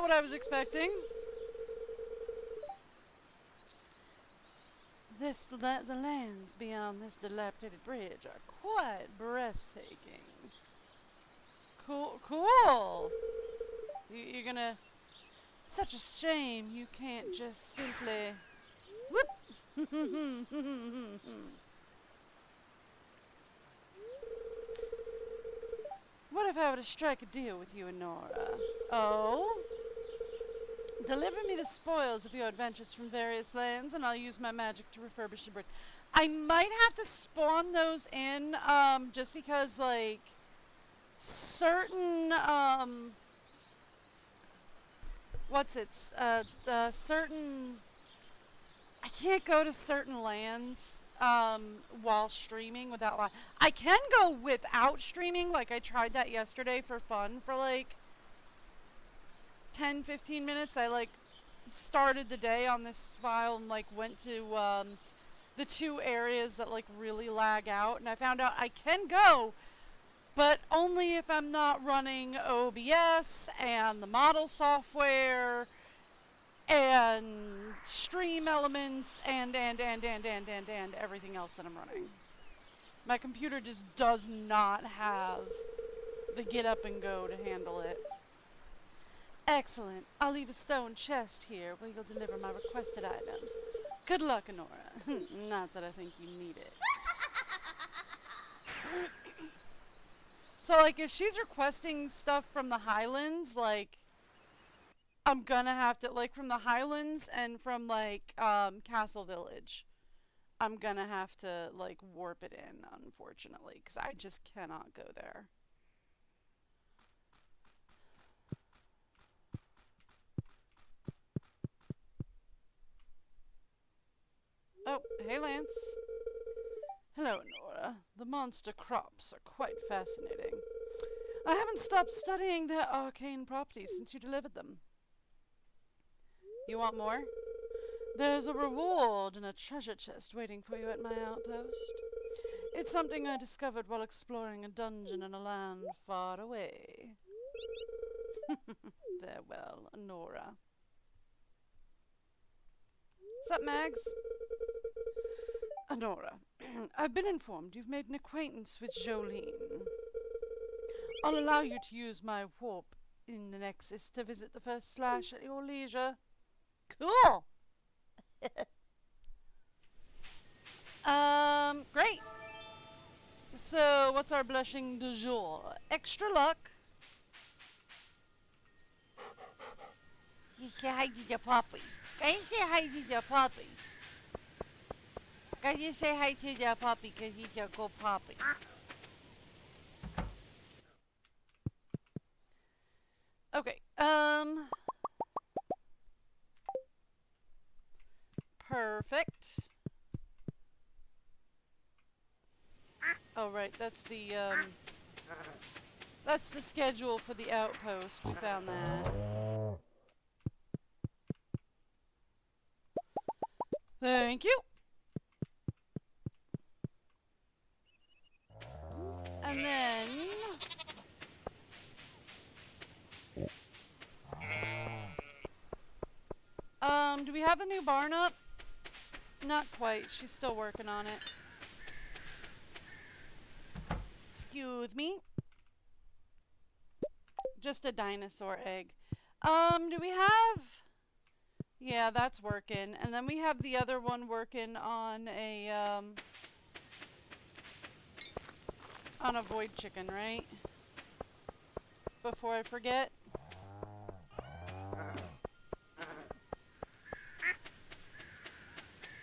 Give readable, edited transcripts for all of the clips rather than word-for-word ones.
not what I was expecting. The lands beyond this dilapidated bridge are quite breathtaking. Cool. You're gonna... Such a shame you can't just simply... Whoop! What if I were to strike a deal with you and Nora? Oh? Deliver me the spoils of your adventures from various lands, and I'll use my magic to refurbish the bridge. I might have to spawn those in, just because, like, certain, certain... I can't go to certain lands, while streaming without, like... I can go without streaming, like I tried that yesterday for fun for, like, 10-15 minutes. I like started the day on this file and like went to the two areas that like really lag out, and I found out I can go, but only if I'm not running OBS and the model software and stream elements and everything else that I'm running. My computer just does not have the get up and go to handle it. Excellent. I'll leave a stone chest here where you'll deliver my requested items. Good luck, Honora. Not that I think you need it. So, like, if she's requesting stuff from the Highlands, like, I'm gonna have to, like, from the Highlands and from, like, Castle Village, I'm gonna have to, like, warp it in, unfortunately, because I just cannot go there. Oh, hey, Lance. Hello, Nora. The monster crops are quite fascinating. I haven't stopped studying their arcane properties since you delivered them. You want more? There's a reward and a treasure chest waiting for you at my outpost. It's something I discovered while exploring a dungeon in a land far away. Farewell, Nora. Sup, Mags? Nora, I've been informed you've made an acquaintance with Jolene. I'll allow you to use my warp in the Nexus to visit the first slash at your leisure. Cool! Great! So, what's our blushing du jour? Extra luck. You say hi to your puppy. Can you say hi to your puppy? Can you say hi to your puppy because he's a good puppy? Okay, perfect. Oh, right, that's the schedule for the outpost. We found that. Thank you. And then... do we have a new barn up? Not quite. She's still working on it. Excuse me. Just a dinosaur egg. Do we have... Yeah, that's working. And then we have the other one working on a void chicken, right? Before I forget.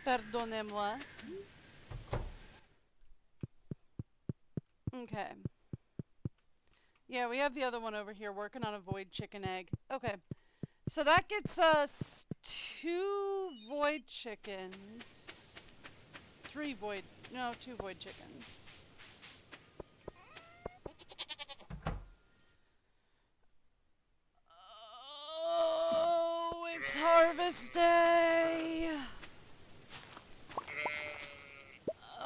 Pardonnez-moi. Okay. Yeah, we have the other one over here working on a void chicken egg. Okay. So that gets us 2 void chickens. 2 void chickens. Oh, it's harvest day.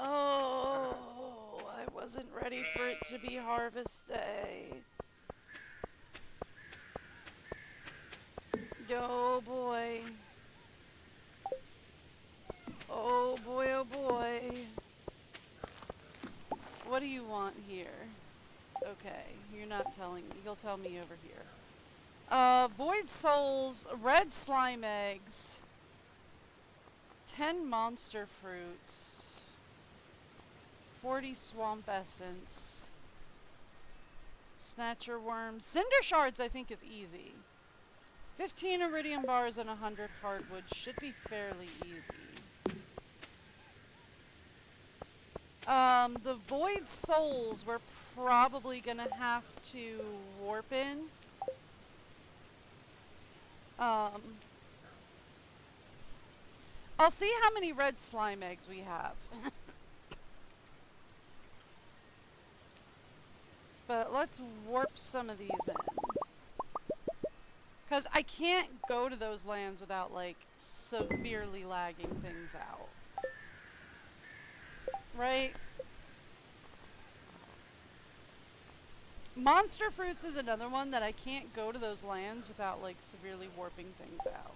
Oh, I wasn't ready for it to be harvest day. Oh boy. Oh boy, oh boy. What do you want here? Okay, you're not telling me. You'll tell me over here. Void souls, red slime eggs, 10 monster fruits, 40 swamp essence, snatcher worms. Cinder shards I think is easy. 15 iridium bars and 100 hardwood should be fairly easy. The void souls we're probably gonna have to warp in. I'll see how many red slime eggs we have. But let's warp some of these in. Because I can't go to those lands without, like, severely lagging things out. Right? Monster fruits is another one that I can't go to those lands without, like, severely warping things out.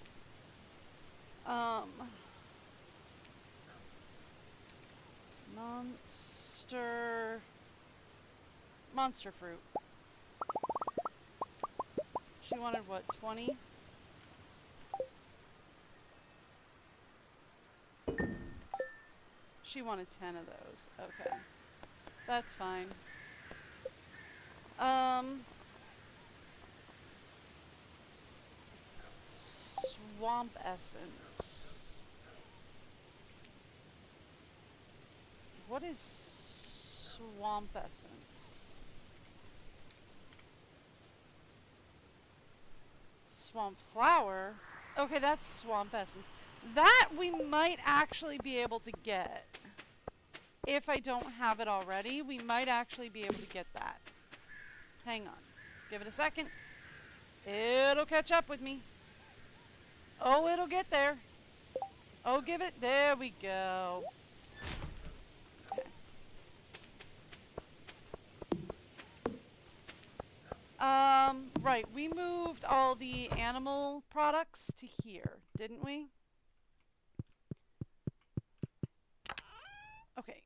Monster fruit. She wanted what, 20? She wanted 10 of those. Okay. That's fine. Swamp essence. What is swamp essence? Swamp flower? Okay, that's swamp essence. That we might actually be able to get. If I don't have it already, we might actually be able to get that. Hang on. Give it a second. It'll catch up with me. Oh, it'll get there. Oh, give it. There we go. Okay. Right. We moved all the animal products to here, didn't we? Okay.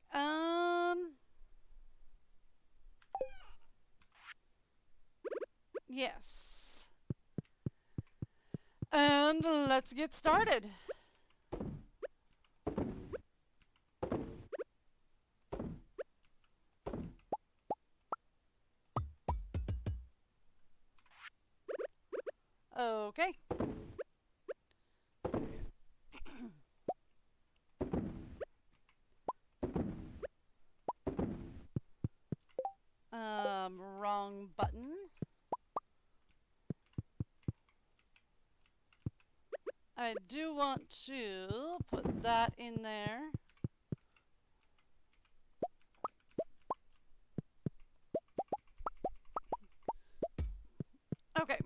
Yes. And let's get started. Okay. Wrong button. I do want to put that in there. Okay.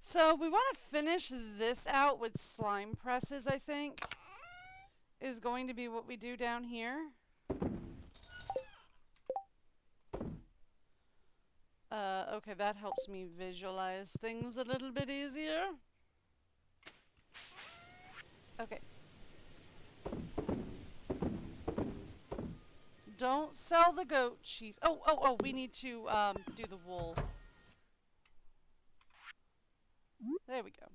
So we want to finish this out with slime presses, I think, is going to be what we do down here. Okay, that helps me visualize things a little bit easier. Okay. Don't sell the goat cheese. Oh, we need to do the wool. There we go.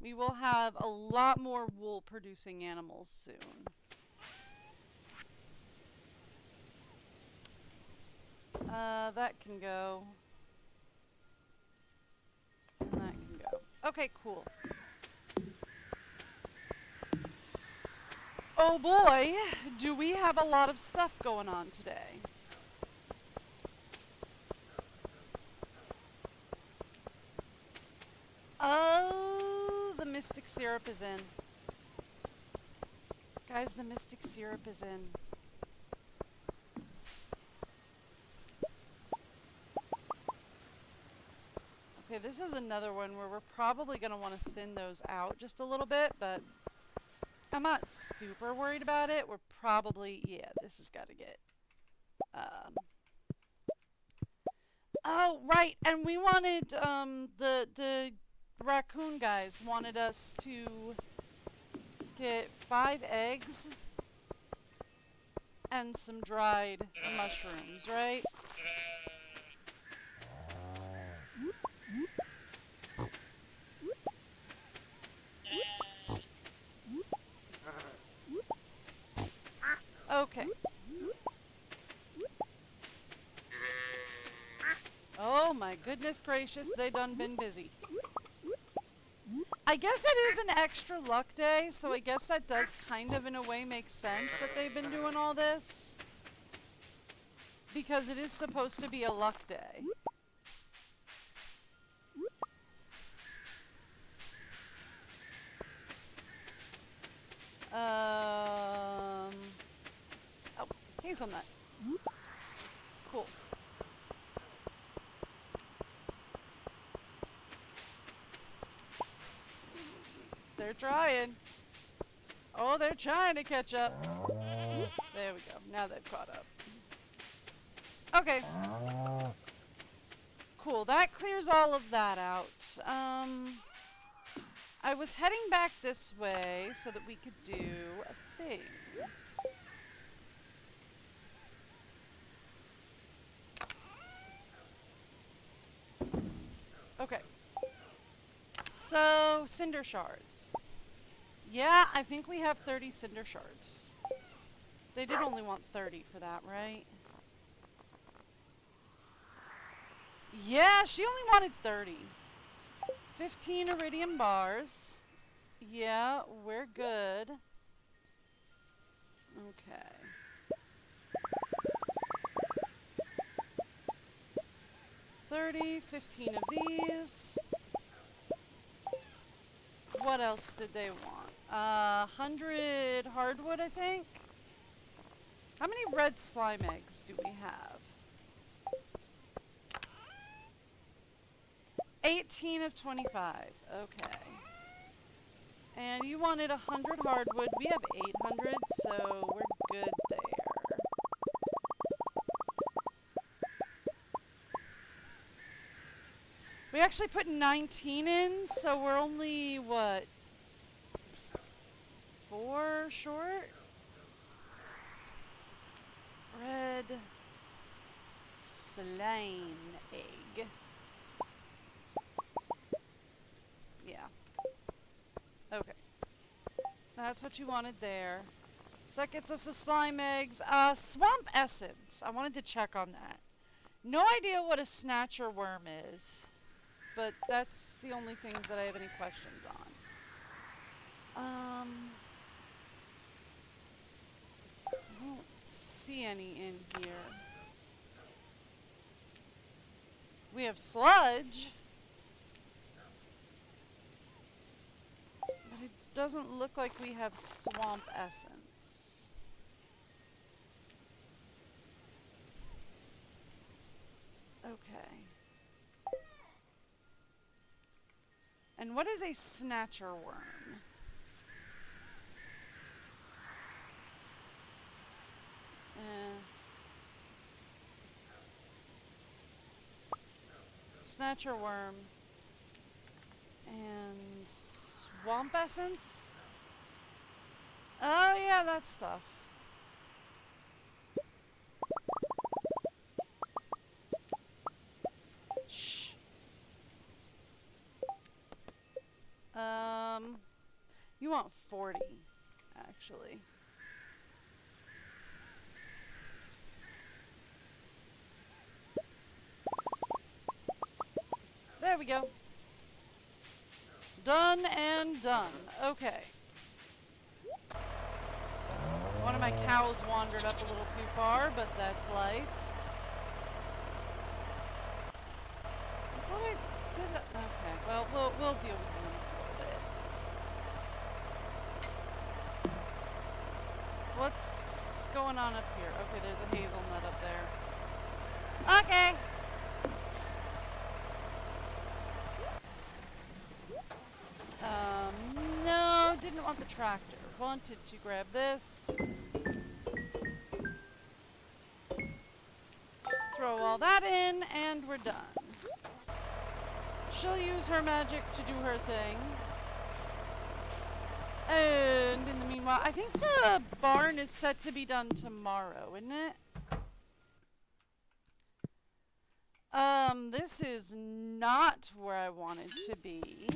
We will have a lot more wool producing animals soon. That can go. And that can go. Okay, cool. Oh boy, do we have a lot of stuff going on today. Oh, the mystic syrup is in. Guys, the mystic syrup is in. Okay, this is another one where we're probably going to want to thin those out just a little bit, but I'm not super worried about it. We're probably, yeah, this has got to get, oh, right, and we wanted, the raccoon guys wanted us to get 5 eggs and some dried mushrooms, right? Okay. Oh my goodness gracious, they done been busy. I guess it is an extra luck day, so I guess that does kind of in a way make sense that they've been doing all this. Because it is supposed to be a luck day. Oh, hazelnut. Cool. They're trying. Oh, they're trying to catch up. There we go. Now they've caught up. Okay. Cool. That clears all of that out. I was heading back this way so that we could do a thing. Okay. So, cinder shards. Yeah, I think we have 30 cinder shards. They did only want 30 for that, right? Yeah, she only wanted 30. 15 iridium bars. Yeah, we're good. Okay. $30, 15 of these. What else did they want? 100 hardwood, I think. How many red slime eggs do we have? 18 of 25. Okay. And you wanted 100 hardwood. We have 800, so we're good there. We actually put 19 in, so we're only, what, 4 short? Red slime egg. Yeah. Okay. That's what you wanted there. So that gets us the slime eggs. Swamp essence. I wanted to check on that. No idea what a snatcher worm is, but that's the only things that I have any questions on. I don't see any in here. We have sludge, but it doesn't look like we have swamp essence. Okay. And what is a snatcher worm? Snatcher worm and swamp essence? Oh yeah, that stuff. Shh. You want 40, actually. There we go. Done and done. Okay. One of my cows wandered up a little too far, but that's life. I thought I did that. Okay, well, we'll deal with them in a little bit. What's going on up here? Okay, there's a hazelnut up there. Okay. No, didn't want the tractor. Wanted to grab this. Throw all that in, and we're done. She'll use her magic to do her thing. And in the meanwhile, I think the barn is set to be done tomorrow, isn't it? This is not where I wanted to be.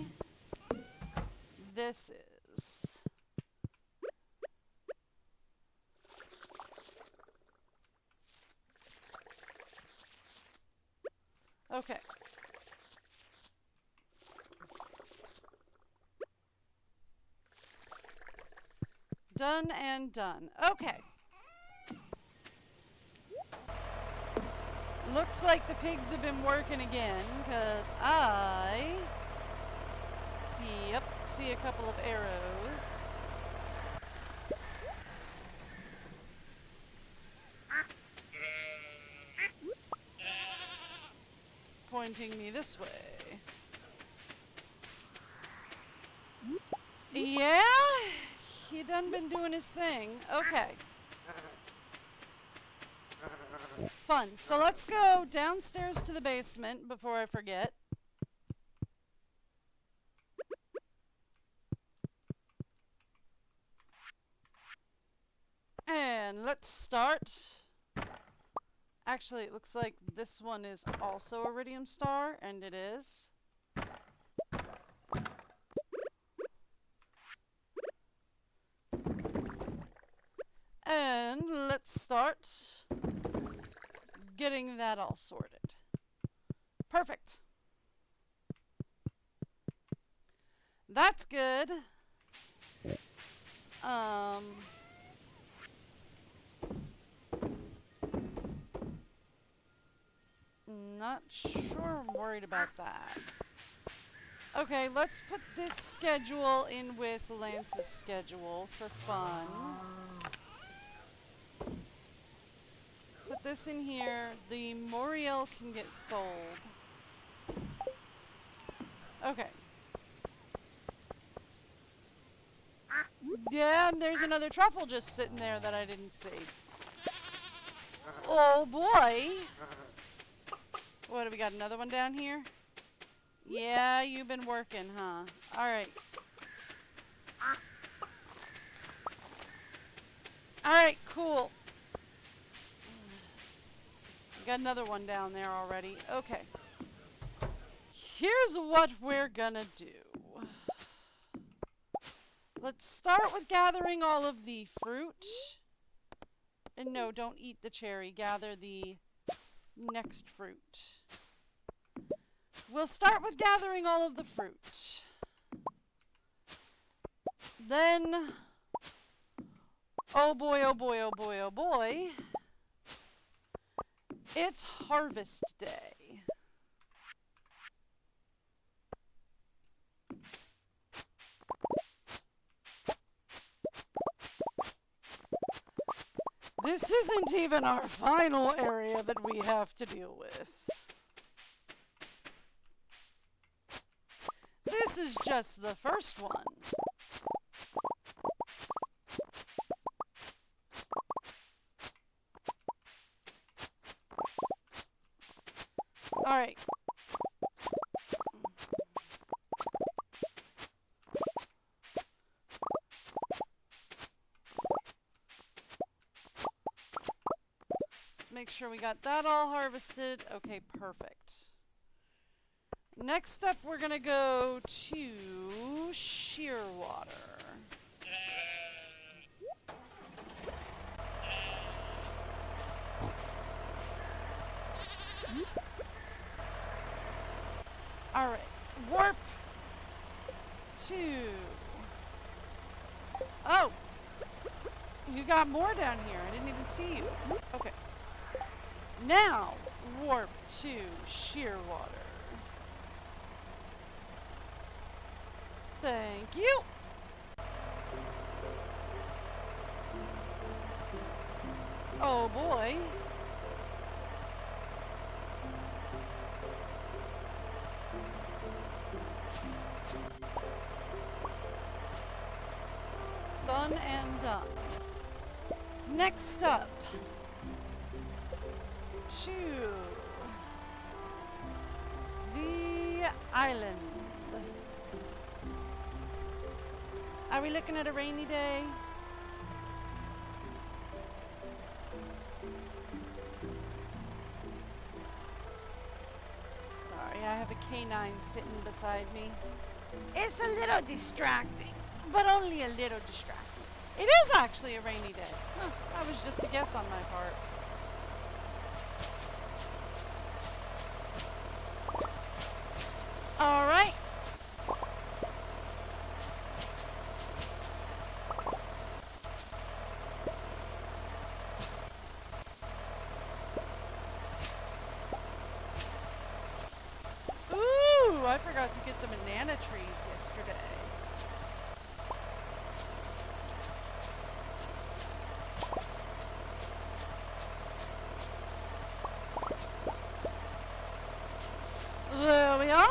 This is. Okay. Done and done. Okay. Looks like the pigs have been working again, because see a couple of arrows. Pointing me this way. Yeah, he done been doing his thing. Okay. Fun. So let's go downstairs to the basement before I forget. And let's start. Actually, it looks like this one is also Iridium Star, and it is. And let's start getting that all sorted. Perfect. That's good. Not sure I'm worried about that. Okay, let's put this schedule in with Lance's schedule for fun. Put this in here. The Moriel can get sold. Okay. Yeah, and there's another truffle just sitting there that I didn't see. Oh boy! What, have we got another one down here? Yeah, you've been working, huh? Alright. Alright, cool. Got another one down there already. Okay. Here's what we're gonna do. Let's start with gathering all of the fruit. And no, don't eat the cherry. Gather the next fruit. We'll start with gathering all of the fruit. Then, oh boy, oh boy, oh boy, oh boy. It's harvest day. This isn't even our final area that we have to deal with. This is just the first one. All right. Let's make sure we got that all harvested. Okay, perfect. Next up, we're gonna go to Shearwater. All right, warp to. Oh, you got more down here. I didn't even see you. Okay. Now, warp to Shearwater. Thank you. Oh boy. and done. Next up, to the island. Are we looking at a rainy day? Sorry, I have a canine sitting beside me. It's a little distracting, but only a little distracting. It is actually a rainy day. Huh, that was just a guess on my part. All right. Ooh, I forgot to get the banana trees yesterday. There we are.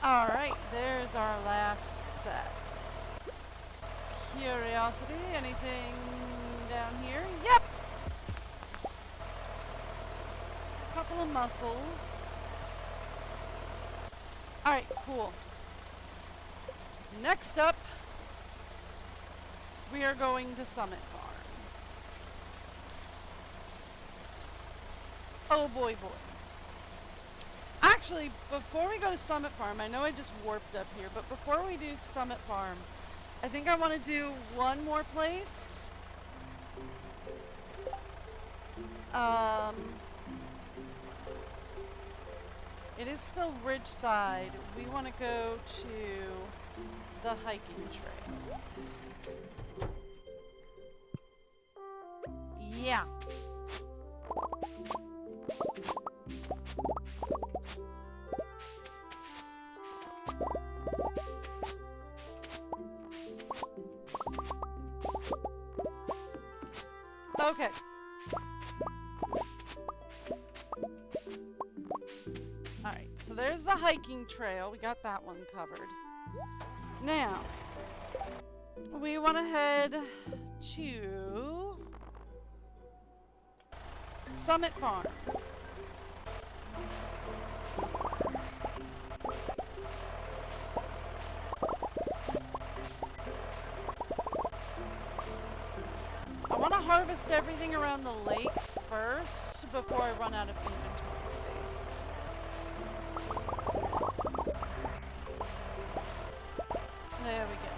Alright, there's our last set. Curiosity, anything down here? Yep! A couple of mussels. Alright, cool. Next up, we are going to Summit Farm. Oh boy, boy. Actually, before we go to Summit Farm, I know I just warped up here, but before we do Summit Farm, I think I want to do one more place. It is still Ridgeside. We want to go to the hiking trail. Yeah. Okay. Alright, so there's the hiking trail. We got that one covered. Now, we want to head to Summit Farm. I want to harvest everything around the lake first before I run out of inventory space. There we go.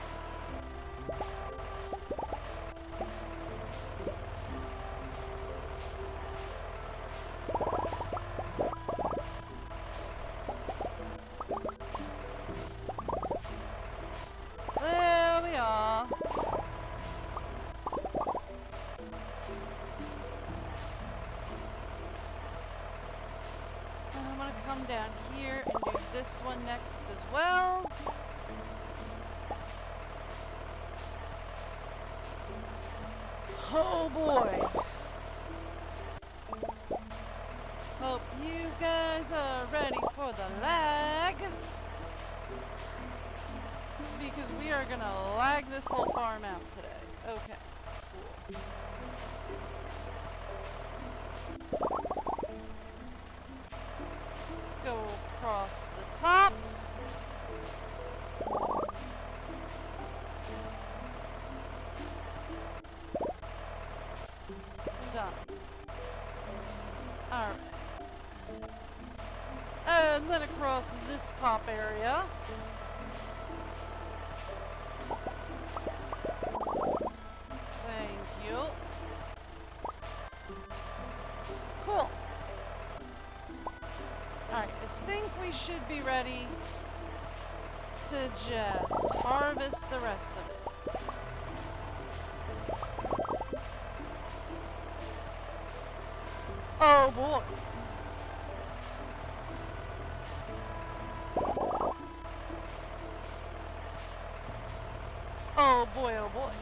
There we are. And I'm going to come down here and do this one next as well. Oh boy. Hope you guys are ready for the lag. Because we are going to lag this whole farm out today. Okay, cool. Let's go across the top. Done. Alright. And then across this top area. Thank you. Cool. Alright, I think we should be ready to to just harvest the rest of it. Oh boy. Oh boy, oh boy.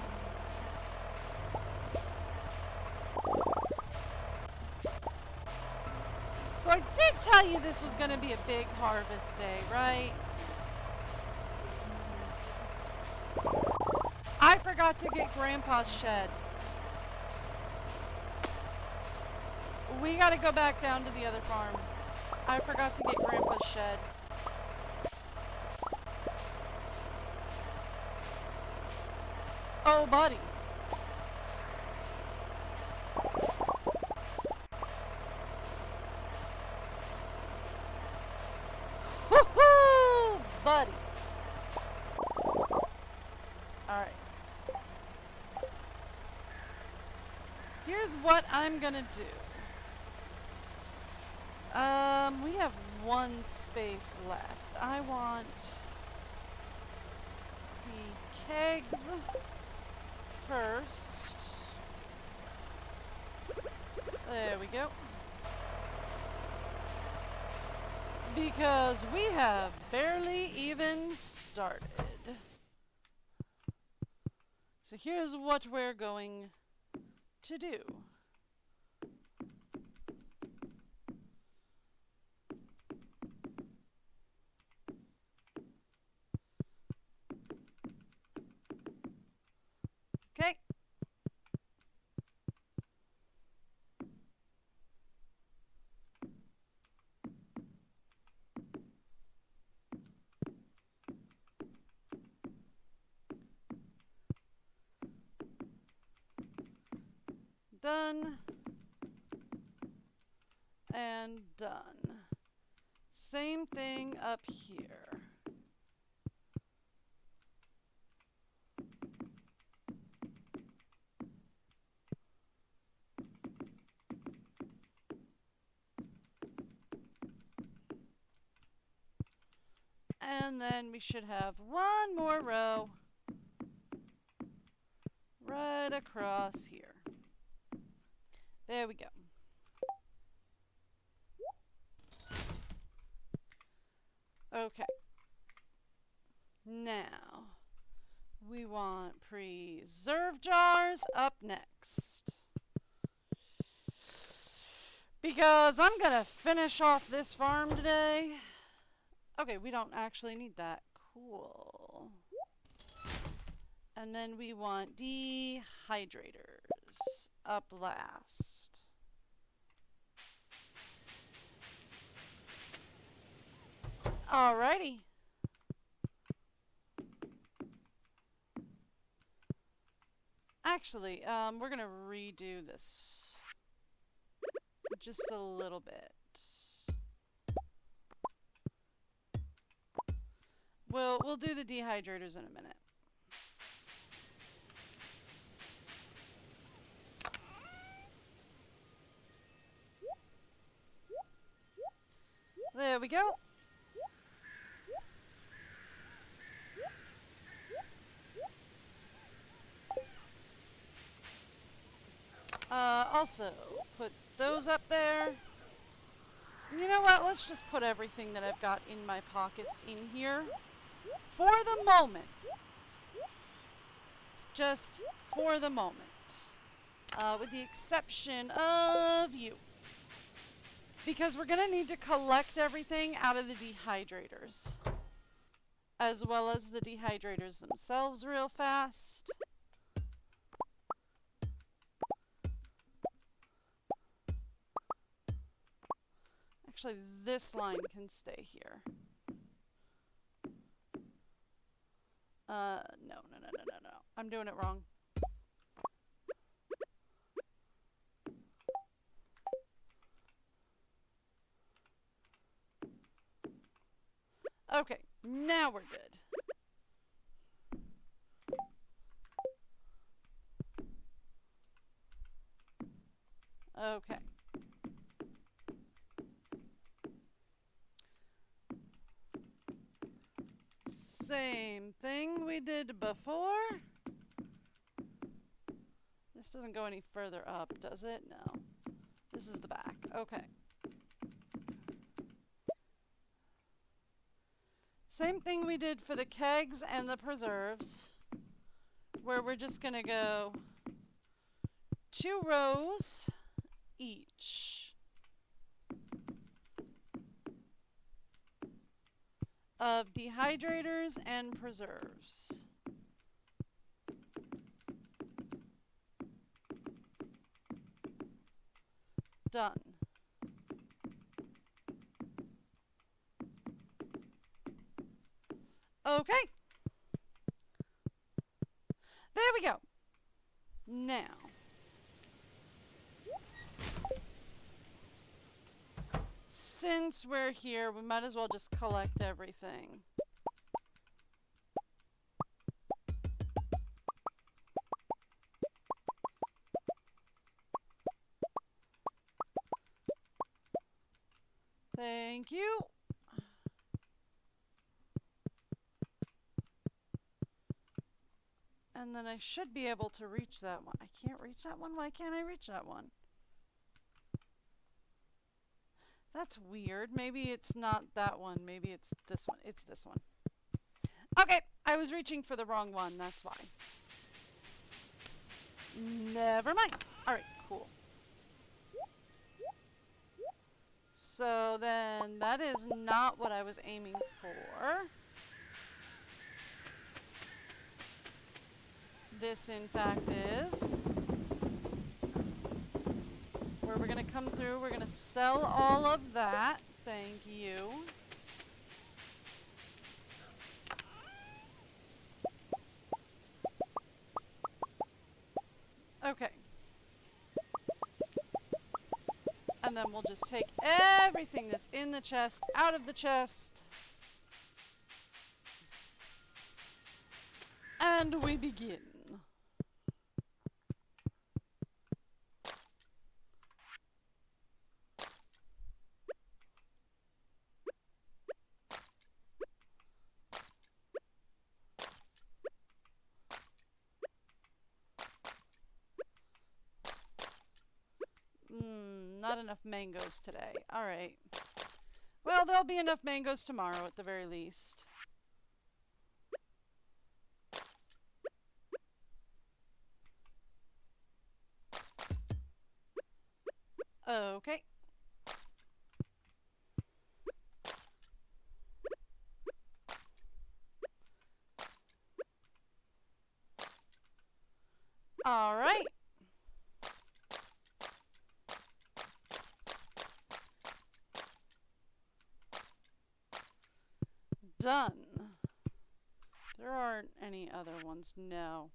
So I did tell you this was going to be a big harvest day, right? I forgot to get Grandpa's shed. We got to go back down to the other farm. I forgot to get Grandpa's shed. Oh, buddy. Woohoo, buddy. Alright. Here's what I'm gonna do. We have one space left. I want the kegs first. There we go. Because we have barely even started. So here's what we're going to do. Okay. Done. And done. Same thing up here. And then we should have one more row right across here. There we go. Okay. Now, we want preserve jars up next. Because I'm going to finish off this farm today. Okay, we don't actually need that. Cool. And then we want dehydrators up last. Alrighty. Actually, we're going to redo this just a little bit. We'll do the dehydrators in a minute. There we go. Also, put those up there. You know what? Let's just put everything that I've got in my pockets in here. For the moment. Just for the moment. With the exception of you. Because we're going to need to collect everything out of the dehydrators. As well as the dehydrators themselves real fast. Actually, this line can stay here. No. I'm doing it wrong. Okay, now we're good. Okay. Same thing we did before. This doesn't go any further up, does it? No. This is the back. Okay. Same thing we did for the kegs and the preserves, where we're just going to go 2 rows each of dehydrators and preserves. Done. Okay. There we go. Now, since we're here, we might as well just collect everything. Thank you. And then I should be able to reach that one. I can't reach that one? Why can't I reach that one? That's weird. Maybe it's not that one. Maybe it's this one. It's this one. Okay, I was reaching for the wrong one. That's why. Never mind. All right, cool. So then that is not what I was aiming for. This, in fact, is where we're going to come through. We're going to sell all of that. Thank you. Okay. And then we'll just take everything that's in the chest out of the chest. And we begin. Not enough mangoes today. All right. Well, there'll be enough mangoes tomorrow at the very least. Okay. All right. Done. There aren't any other ones. No.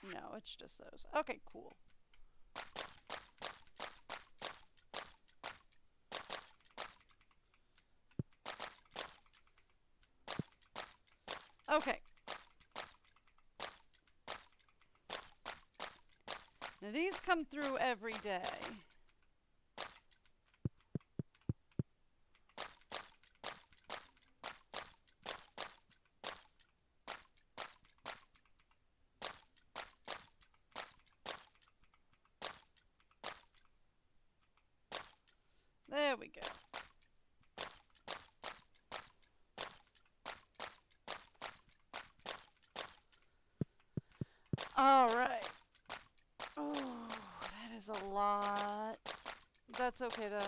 No, it's just those. Okay, cool. Okay. Now these come through every day. There we go. All right. Oh, that is a lot. That's okay though.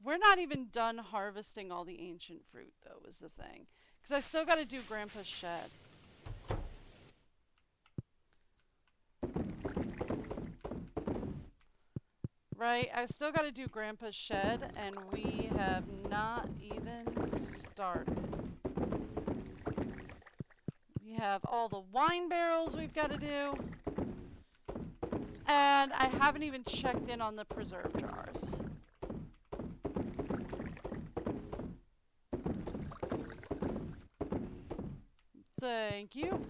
We're not even done harvesting all the ancient fruit though, is the thing. Because I still got to do Grandpa's shed. Right? I still got to do Grandpa's shed, and we have not even started. We have all the wine barrels we've got to do. And I haven't even checked in on the preserve jars. Thank you.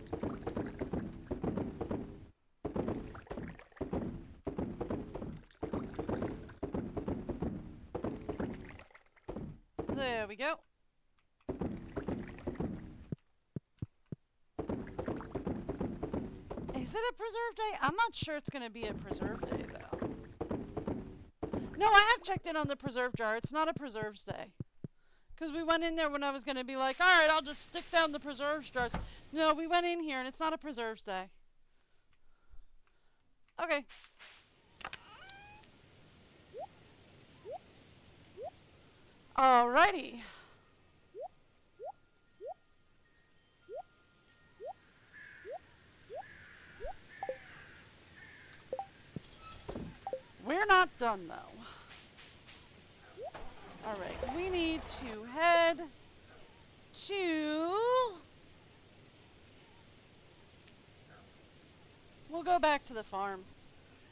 we go. Is it a preserve day? I'm not sure it's going to be a preserve day, though. No, I have checked in on the preserve jar. It's not a preserves day. Because we went in there when I was going to be like, alright, I'll just stick down the preserves jars. No, we went in here and it's not a preserves day. Okay. Alrighty. We're not done, though. Alright, we need to head to... We'll go back to the farm.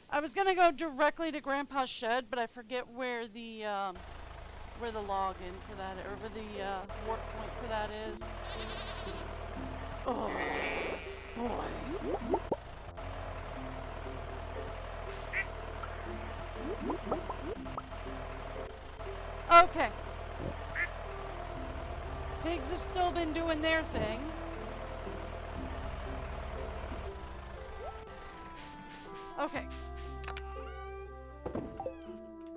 I was gonna go directly to Grandpa's shed, but I forget where the login for that, or where the warp point for that is. Oh boy. Okay. Pigs have still been doing their thing. Okay.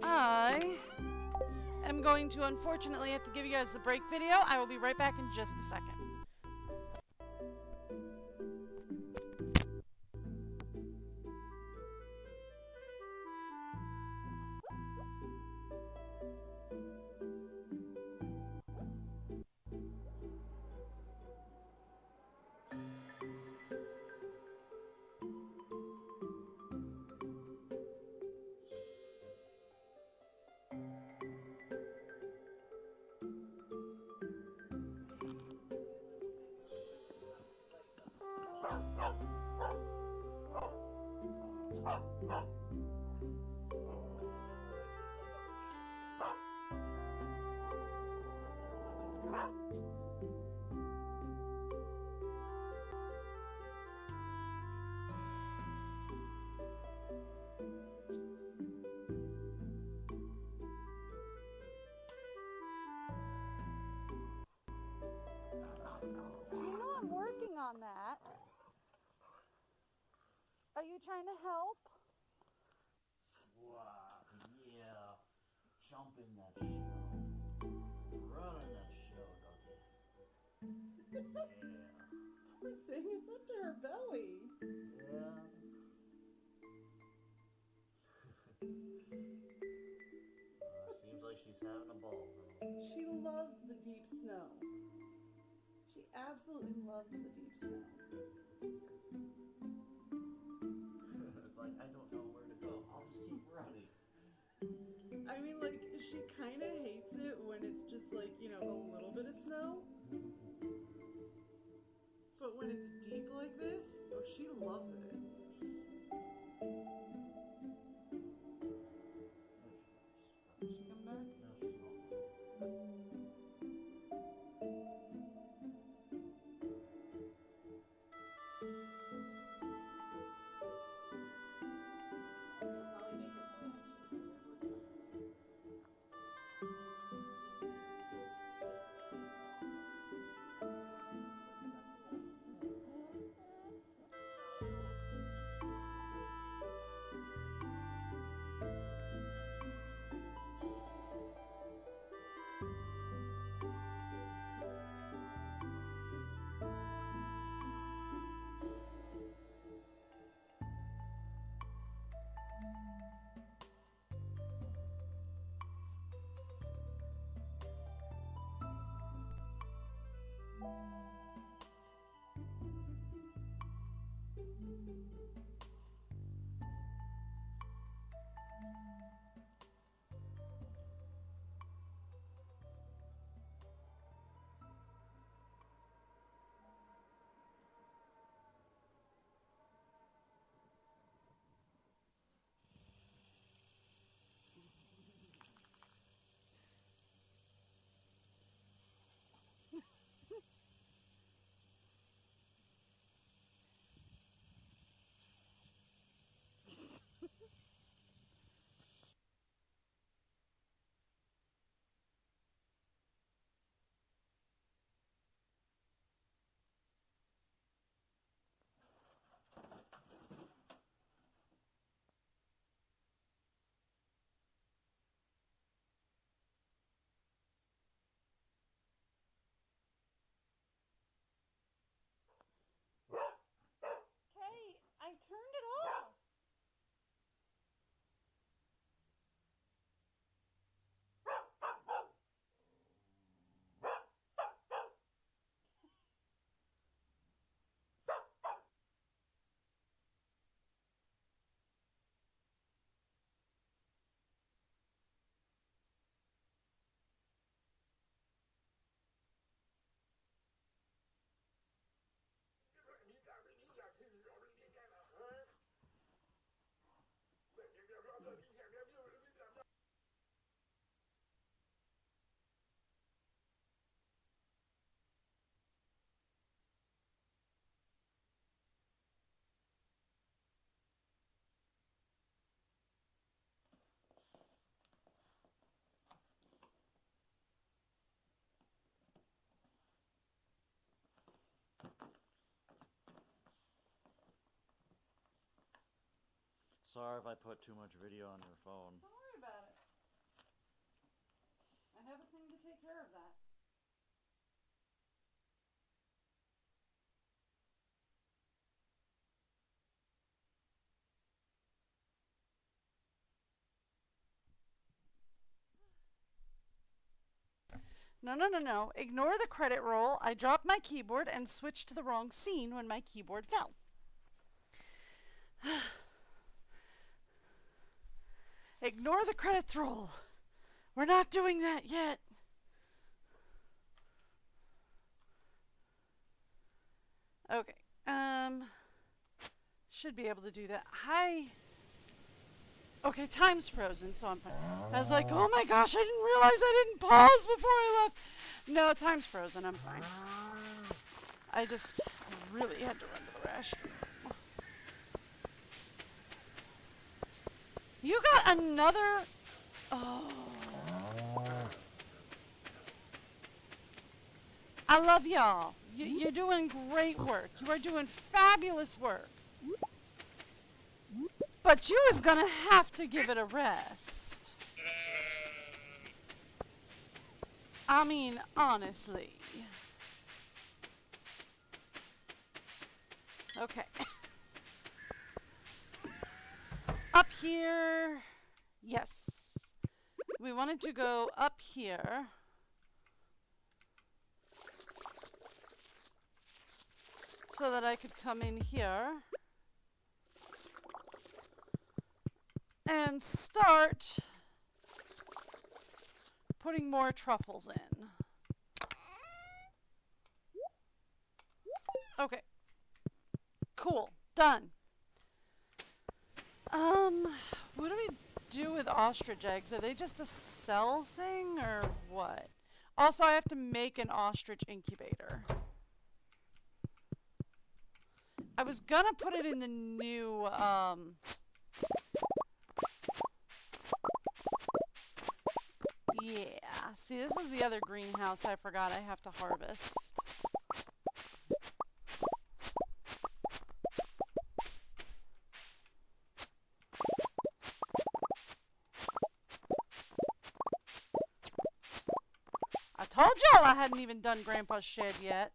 I am going to unfortunately have to give you guys the break video. I will be right back in just a second. I'm working on that. Are you trying to help? Wow, yeah. Jumping that show. Running that show, doggy. Yeah. Poor thing, it's up to her belly. Yeah. Seems like she's having a ball, huh? She loves the deep snow. She absolutely loves the deep snow. It's like, I don't know where to go. I'll just keep running. I mean, like, she kind of hates it when it's just like, you know, a little bit of snow. But when it's deep like this, oh, she loves it. Did she come back? No, she's not. sorry if I put too much video on your phone. Don't worry about it. I have a thing to take care of that. No, no, no, no. Ignore the credit roll. I dropped my keyboard and switched to the wrong scene when my keyboard fell. Ignore the credits roll. We're not doing that yet. Okay. Should be able to do that. Hi. Okay, time's frozen, so I'm fine. I was like, oh my gosh, I didn't realize I didn't pause before I left. No, time's frozen. I'm fine. I just really had to run to the restroom. You got another... Oh. I love y'all. You're doing great work. You are doing fabulous work. But you is gonna have to give it a rest. I mean, honestly. Okay. Up here. Yes. We wanted to go up here. So that I could come in here. And start putting more truffles in. Okay. Cool. Done. What do we do with ostrich eggs? Are they just a cell thing or what? Also, I have to make an ostrich incubator. I was gonna put it in the new, yeah. See, this is the other greenhouse I forgot I have to harvest. I told y'all I hadn't even done Grandpa's shed yet.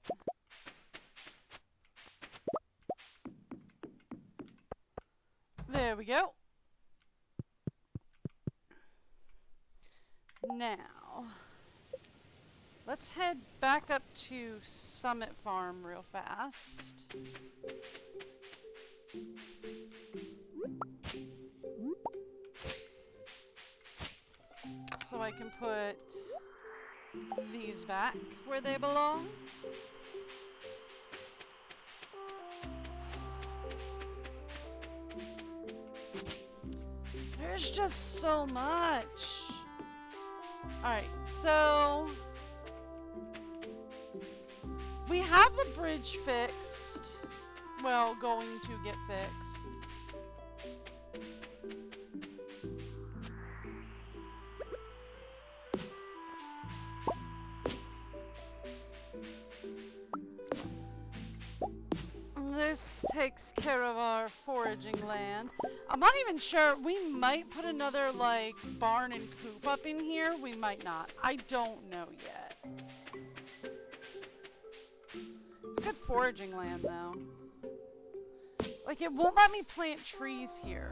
There we go. Now, let's head back up to Summit Farm real fast. So I can put these back where they belong. There's just so much. Alright, so we have the bridge fixed. Well, going to get fixed. This takes care of our foraging land. I'm not even sure. We might put another, like, barn and coop up in here. We might not. I don't know yet. It's good foraging land, though. Like, it won't let me plant trees here,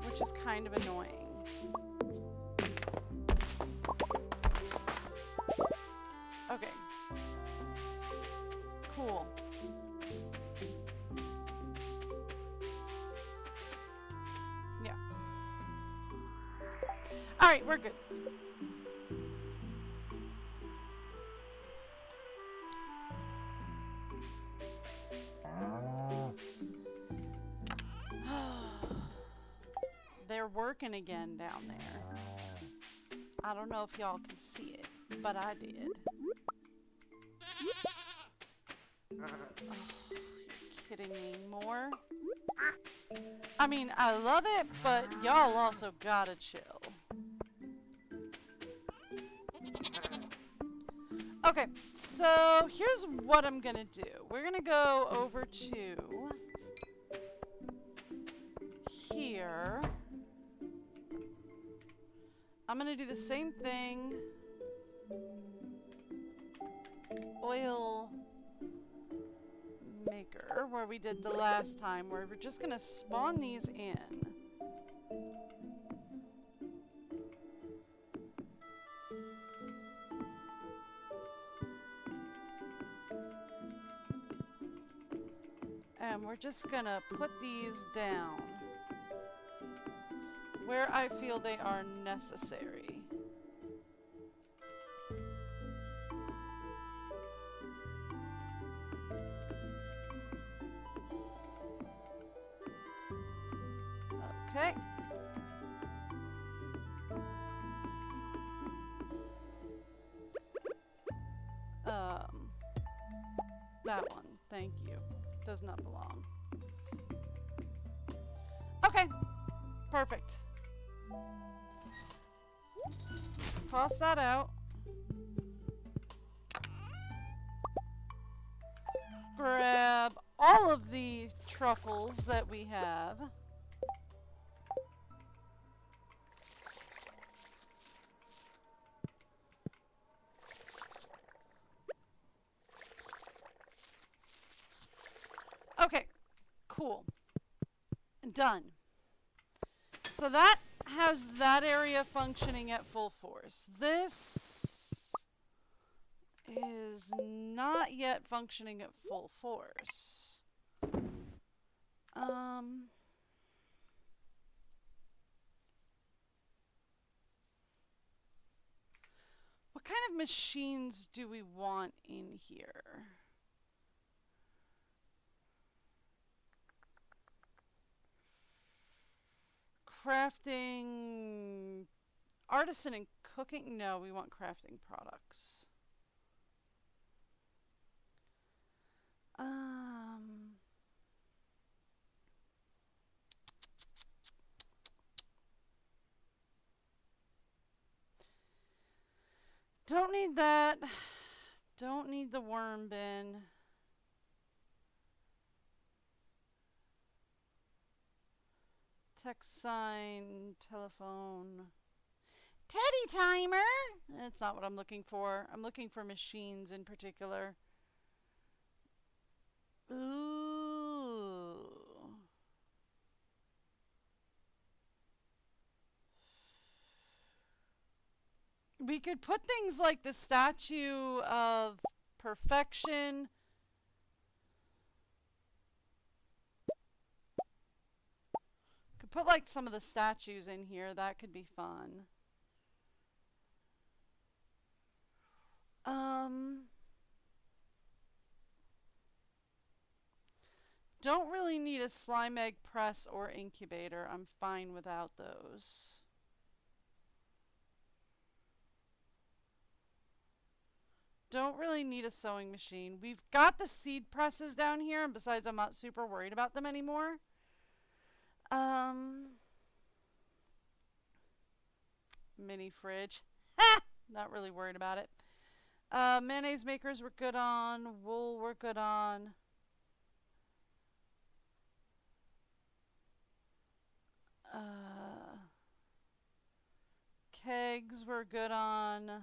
which is kind of annoying. Okay. Cool. Yeah. Alright, we're good. They're working again down there. I don't know if y'all can see it, but I did. Oh, you're kidding me. More? I mean, I love it, but y'all also gotta chill. Okay, so here's what I'm gonna do. We're gonna go over to here. I'm gonna do the same thing. Oil maker, where we did the last time, where we're just gonna spawn these in. And we're just gonna put these down where I feel they are necessary. Okay. That one, thank you. Does not belong. Okay, perfect. Toss that out. Grab all of the truffles that we have. Okay, cool. Done. So that has that area functioning at full force. This is not yet functioning at full force. What kind of machines do we want in here? Crafting, artisan and cooking? No, we want crafting products. Don't need that. Don't need the worm bin. Text sign, telephone. Teddy timer! That's not what I'm looking for. I'm looking for machines in particular. Ooh. We could put things like the Statue of Perfection. Could put like some of the statues in here. That could be fun. Don't really need a slime egg press or incubator. I'm fine without those. Don't really need a sewing machine. We've got the seed presses down here, and besides, I'm not super worried about them anymore. Mini fridge. Ha! Not really worried about it. Mayonnaise makers we're good on. Wool we're good on. Kegs we're good on.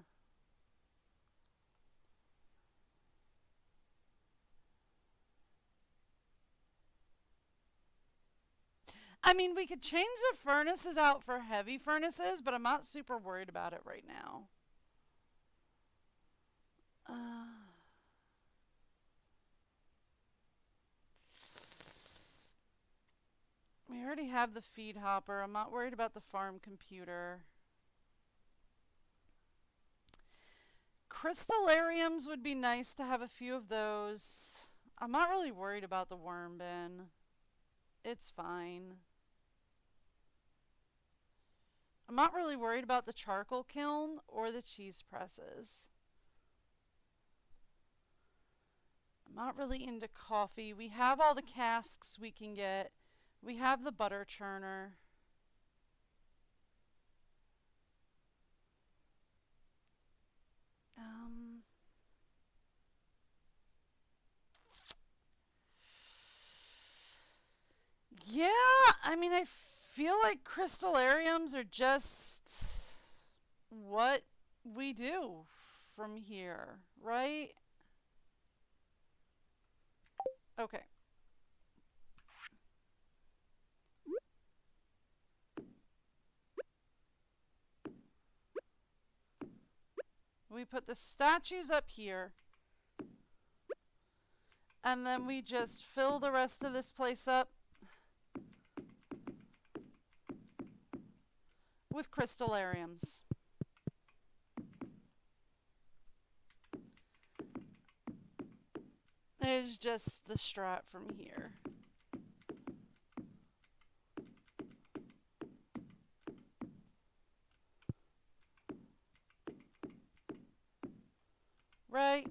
I mean, we could change the furnaces out for heavy furnaces, but I'm not super worried about it right now. We already have the feed hopper. I'm not worried about the farm computer. Crystallariums would be nice to have a few of those. I'm not really worried about the worm bin. It's fine. I'm not really worried about the charcoal kiln or the cheese presses. I'm not really into coffee. We have all the casks we can get. We have the butter churner. Yeah, I mean, I feel like crystallariums are just what we do from here, right? Okay. We put the statues up here. And then we just fill the rest of this place up with crystallariums. It's just the strat from here. Right?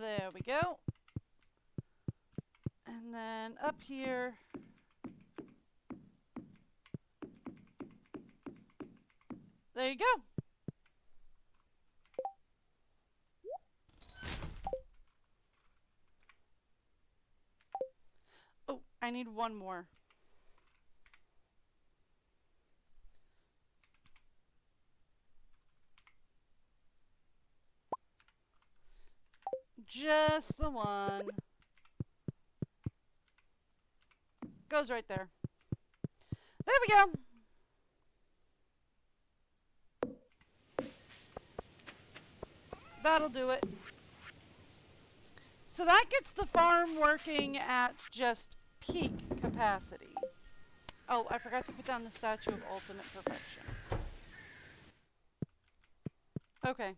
There we go. And then up here, there you go. Oh, I need one more. Just the one. Goes right there. There we go. That'll do it. So that gets the farm working at just peak capacity. Oh, I forgot to put down the statue of ultimate perfection. Okay.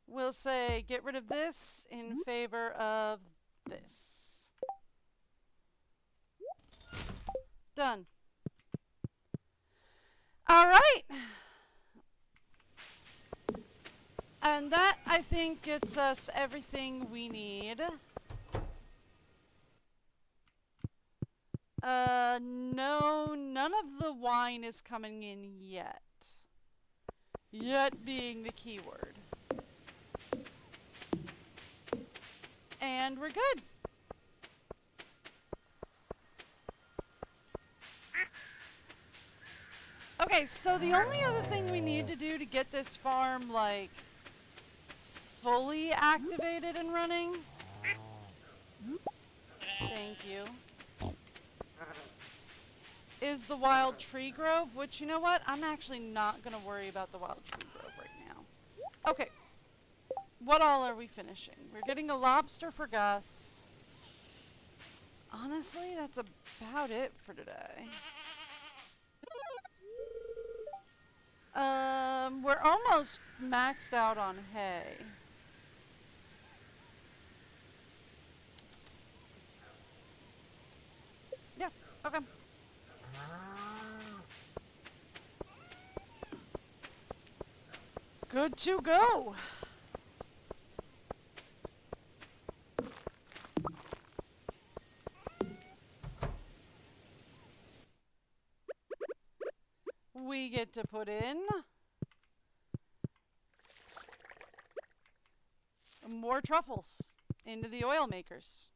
We'll say get rid of this in favor of this. Done. All right. And that, I think, gets us everything we need. No, none of the wine is coming in yet. Yet being the key word. And we're good. Okay, so the only other thing we need to do to get this farm, like, fully activated and running. Thank you. Is the wild tree grove, which, you know what? I'm actually not going to worry about the wild tree grove right now. Okay. What all are we finishing? We're getting a lobster for Gus. Honestly, that's about it for today. We're almost maxed out on hay. Yeah, okay. Good to go. We get to put in more truffles into the oil makers.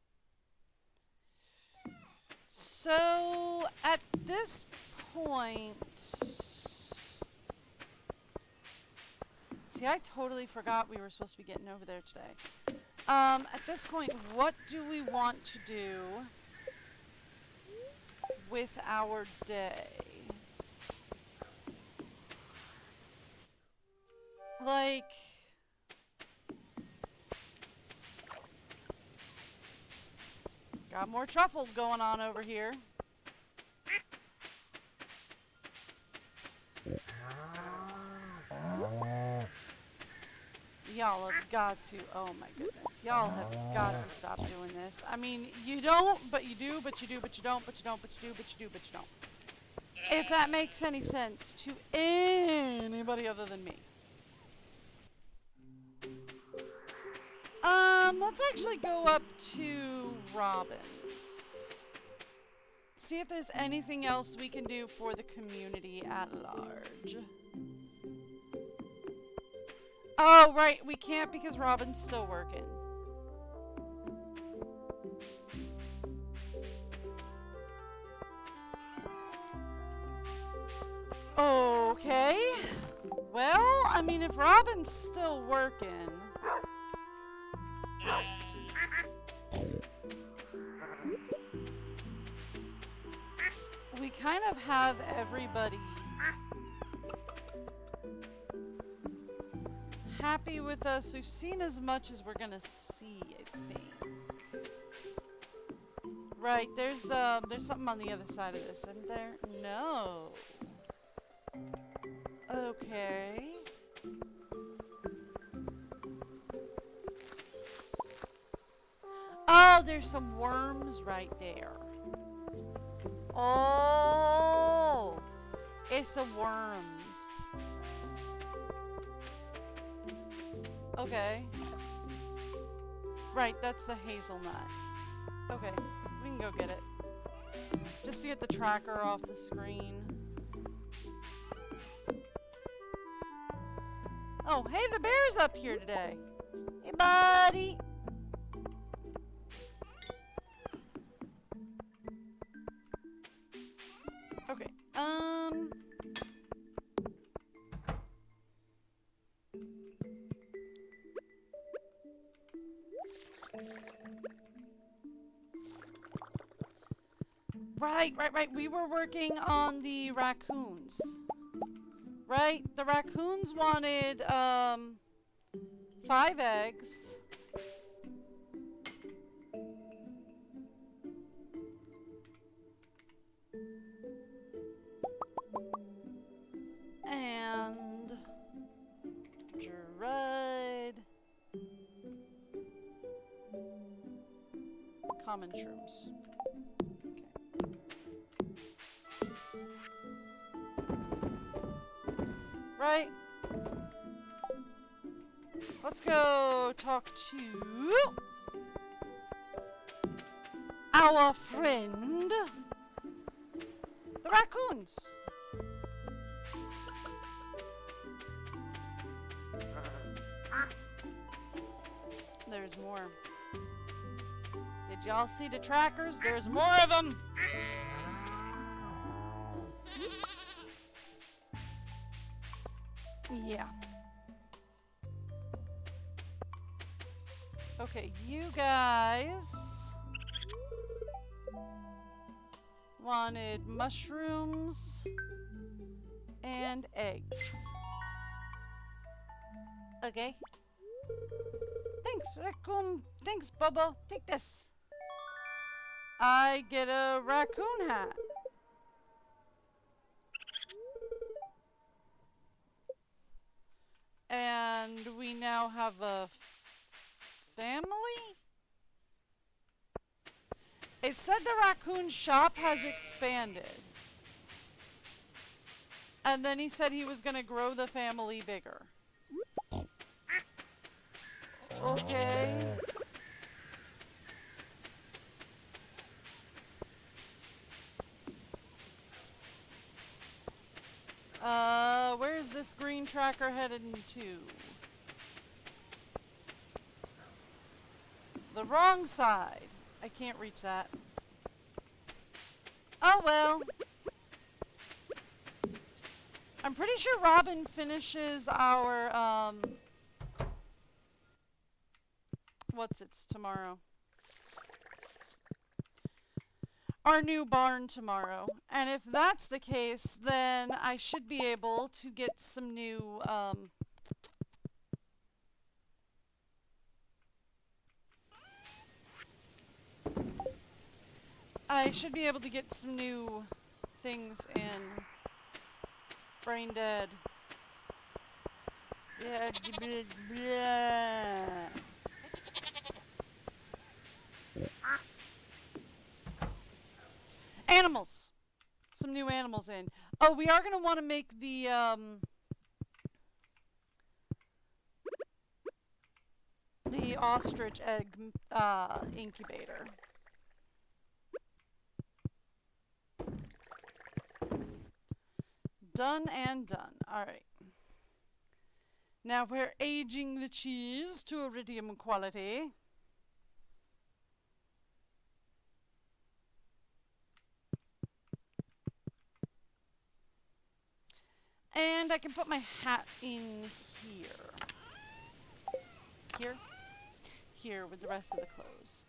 So at this point, see, I totally forgot we were supposed to be getting over there today. At this point, what do we want to do with our day? Like, got more truffles going on over here. Y'all have got to, oh my goodness, y'all have got to stop doing this. I mean, you don't, but you do, but you do, but you don't, but you don't, but you do, but you do, but you don't. If that makes any sense to anybody other than me. Let's actually go up to Robin's. See if there's anything else we can do for the community at large. Oh, right. We can't because Robin's still working. Okay. Well, I mean, if Robin's still working... we kind of have everybody happy with us. We've seen as much as we're gonna see, I think. Right, there's something on the other side of this, isn't there? No. Okay. Oh, there's some worms right there. Oh, it's the worms. Okay. Right, that's the hazelnut. Okay, we can go get it. Just to get the tracker off the screen. Oh, hey, the bear's up here today. Hey, buddy. Okay, Right. We were working on the raccoons. Right? The raccoons wanted, 5 eggs. And... dried... common shrooms. Right? Let's go talk to our friend, the raccoons. There's more. Did y'all see the trackers? There's more of them. Yeah. Okay, you guys wanted mushrooms and eggs. Okay. Thanks, raccoon. Thanks, Bubba. Take this. I get a raccoon hat. And we now have a family? It said the raccoon shop has expanded. And then he said he was going to grow the family bigger. Okay. Where is this green tracker headed to? The wrong side. I can't reach that. Oh well. I'm pretty sure Robin finishes our, it's tomorrow. Our new barn tomorrow. And if that's the case, then I should be able to get some new, I should be able to get some new things in Brain Dead. Yeah, blah. Animals! Some new animals in. Oh, we are going to want to make the ostrich egg incubator. Done and done. Alright. Now we're aging the cheese to iridium quality. And I can put my hat in here. Here? Here with the rest of the clothes.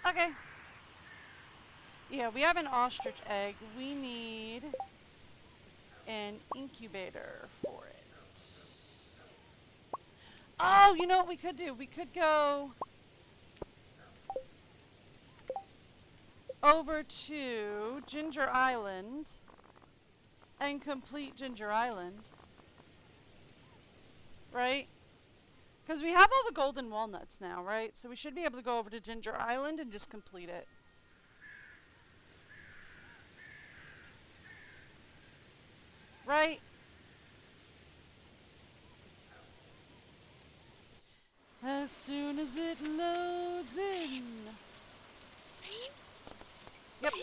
Okay. Yeah, we have an ostrich egg. We need an incubator for it. Oh, you know what we could do? We could go over to Ginger Island and complete Ginger Island. Right? Because we have all the golden walnuts now, right? So we should be able to go over to Ginger Island and just complete it. Right? As soon as it loads in. Yep.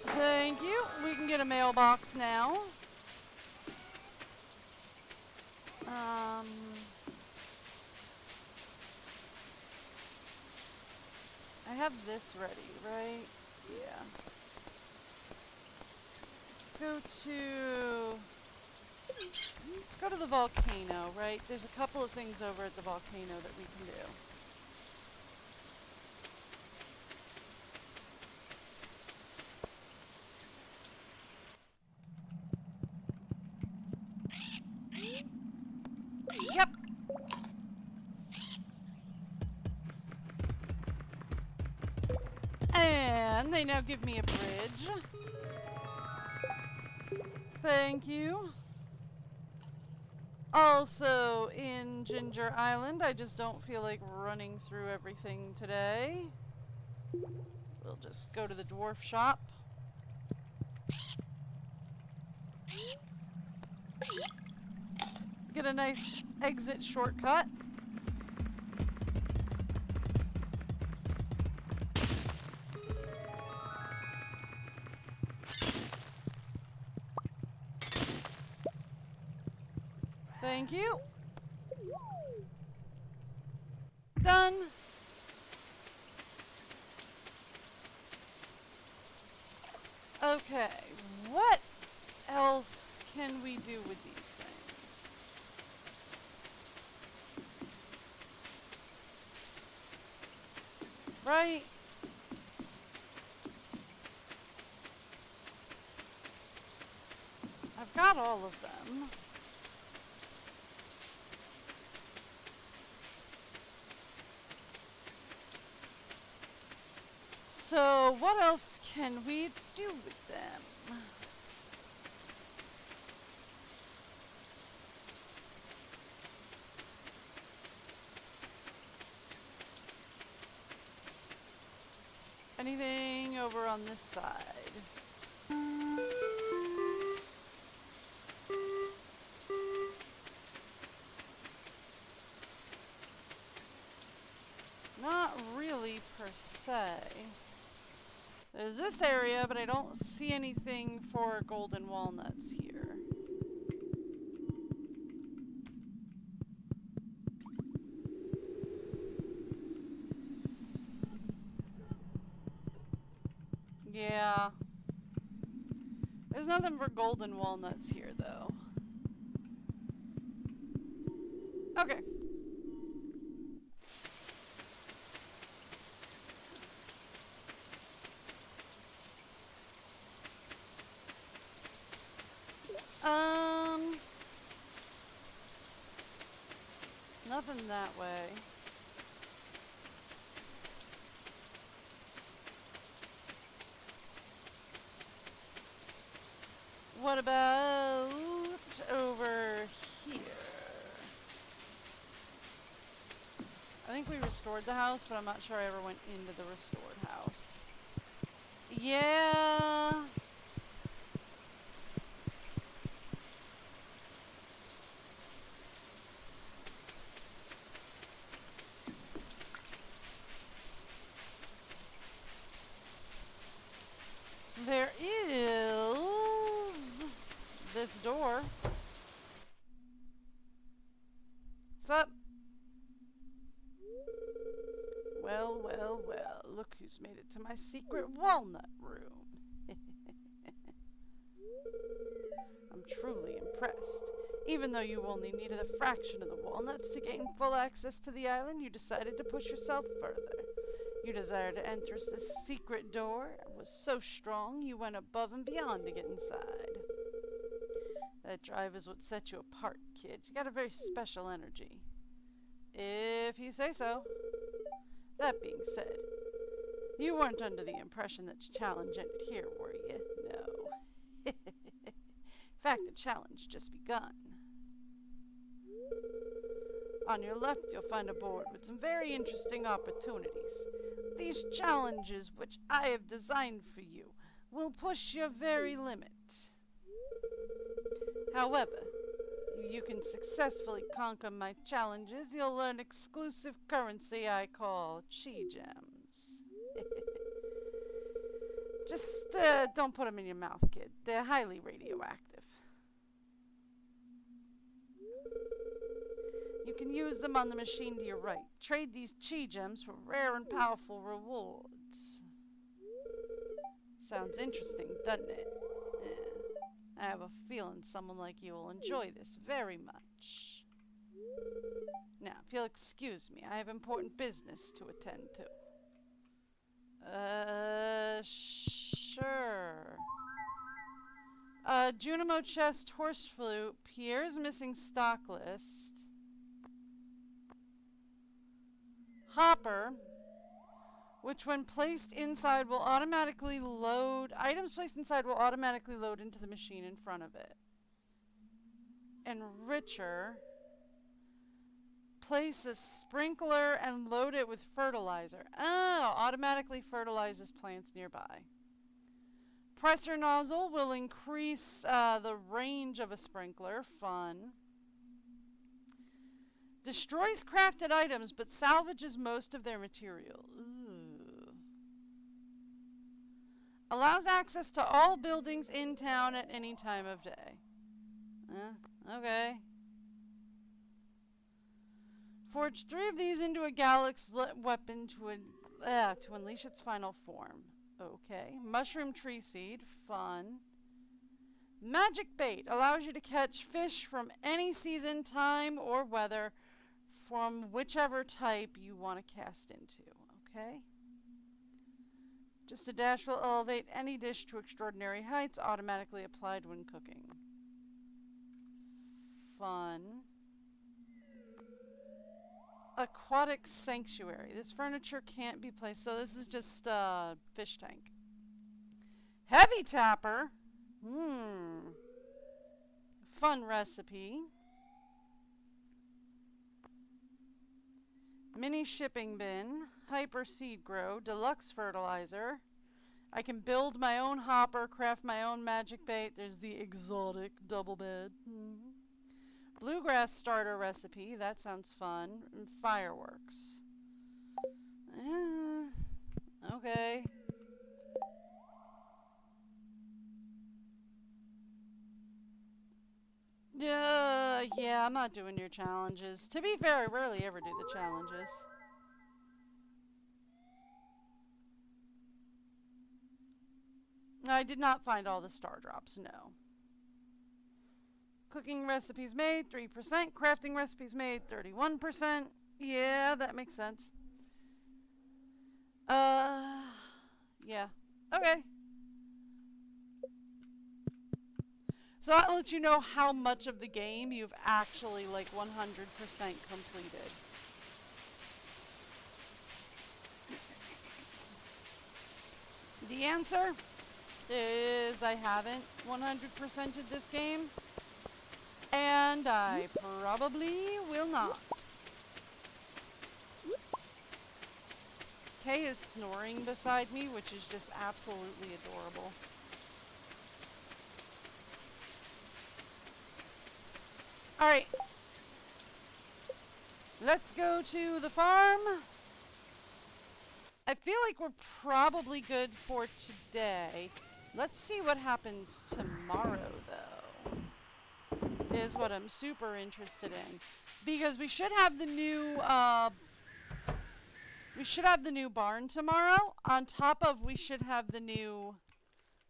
Thank you. We can get a mailbox now. I have this ready, right? Yeah. Let's go to the volcano, right? There's a couple of things over at the volcano that we can do. Yep. And they now give me a bridge. Thank you. Also, in Ginger Island, I just don't feel like running through everything today. We'll just go to the dwarf shop. Get a nice exit shortcut. Thank you. Done. Okay, what else can we do with these things? Right? I've got all of them. So, what else can we do with them? Anything over on this side? Not really, per se. There's this area, but I don't see anything for golden walnuts here. Yeah. There's nothing for golden walnuts here, though. Okay. Nothing that way. What about over here? I think we restored the house, but I'm not sure I ever went into the restored house. Yeah. There is this door. What's up? Well, well, well. Look who's made it to my secret walnut room. I'm truly impressed. Even though you only needed a fraction of the walnuts to gain full access to the island, you decided to push yourself further. Your desire to enter this secret door was so strong you went above and beyond to get inside. That drive is what set you apart, kid. You got a very special energy. If you say so. That being said, you weren't under the impression that the challenge ended here, were you? No. In fact, the challenge just begun. On your left, you'll find a board with some very interesting opportunities. These challenges, which I have designed for you, will push your very limit. However, if you can successfully conquer my challenges, you'll learn exclusive currency I call chi gems. Just don't put them in your mouth, kid. They're highly radioactive. You can use them on the machine to your right. Trade these chi gems for rare and powerful rewards. Sounds interesting, doesn't it? I have a feeling someone like you will enjoy this very much. Now, if you'll excuse me, I have important business to attend to. Sure. Junimo chest, horse flute, Pierre's missing stock list. Hopper, which when placed inside will automatically load, items placed inside will automatically load into the machine in front of it. Enricher, place a sprinkler and load it with fertilizer. Oh, automatically fertilizes plants nearby. Pressure nozzle will increase the range of a sprinkler. Fun. Destroys crafted items, but salvages most of their material. Ooh. Allows access to all buildings in town at any time of day. Okay. Forge 3 of these into a Galax weapon to unleash its final form. Okay. Mushroom tree seed. Fun. Magic bait allows you to catch fish from any season, time, or weather from whichever type you want to cast into. Okay? Just a dash will elevate any dish to extraordinary heights, automatically applied when cooking. Fun. Aquatic sanctuary. This furniture can't be placed, so this is just a fish tank. Heavy tapper. Fun recipe. Mini shipping bin. Hyper seed grow. Deluxe fertilizer. I can build my own hopper, craft my own magic bait. There's the exotic double bed. Bluegrass starter recipe. That sounds fun. And fireworks. Okay. Yeah, I'm not doing your challenges. To be fair, I rarely ever do the challenges. I did not find all the star drops, no. Cooking recipes made, 3%. Crafting recipes made, 31%. Yeah, that makes sense. Yeah. Okay. So that lets you know how much of the game you've actually, like, 100% completed. The answer is I haven't 100%ed this game, and I probably will not. Kay is snoring beside me, which is just absolutely adorable. Alright. Let's go to the farm. I feel like we're probably good for today. Let's see what happens tomorrow, though. Is what I'm super interested in. Because we should have the new barn tomorrow. On top of we should have the new...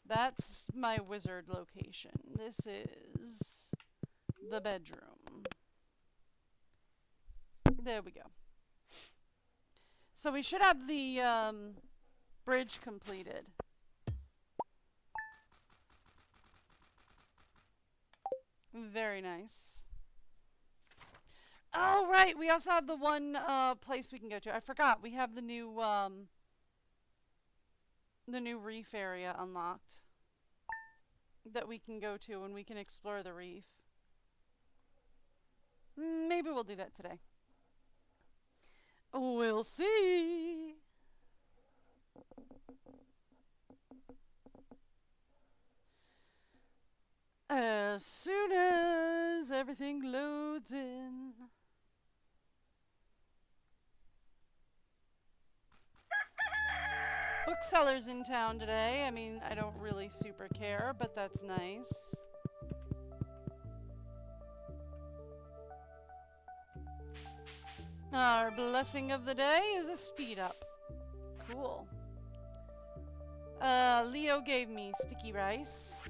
That's my wizard location. This is the bedroom. There we go. So we should have the bridge completed. Very nice. Oh, right. We also have the one place we can go to. I forgot. We have the new reef area unlocked that we can go to and we can explore the reef. Maybe we'll do that today. We'll see. As soon as everything loads in. Booksellers in town today. I mean, I don't really super care, but that's nice. Our blessing of the day is a speed up. Cool. Leo gave me sticky rice.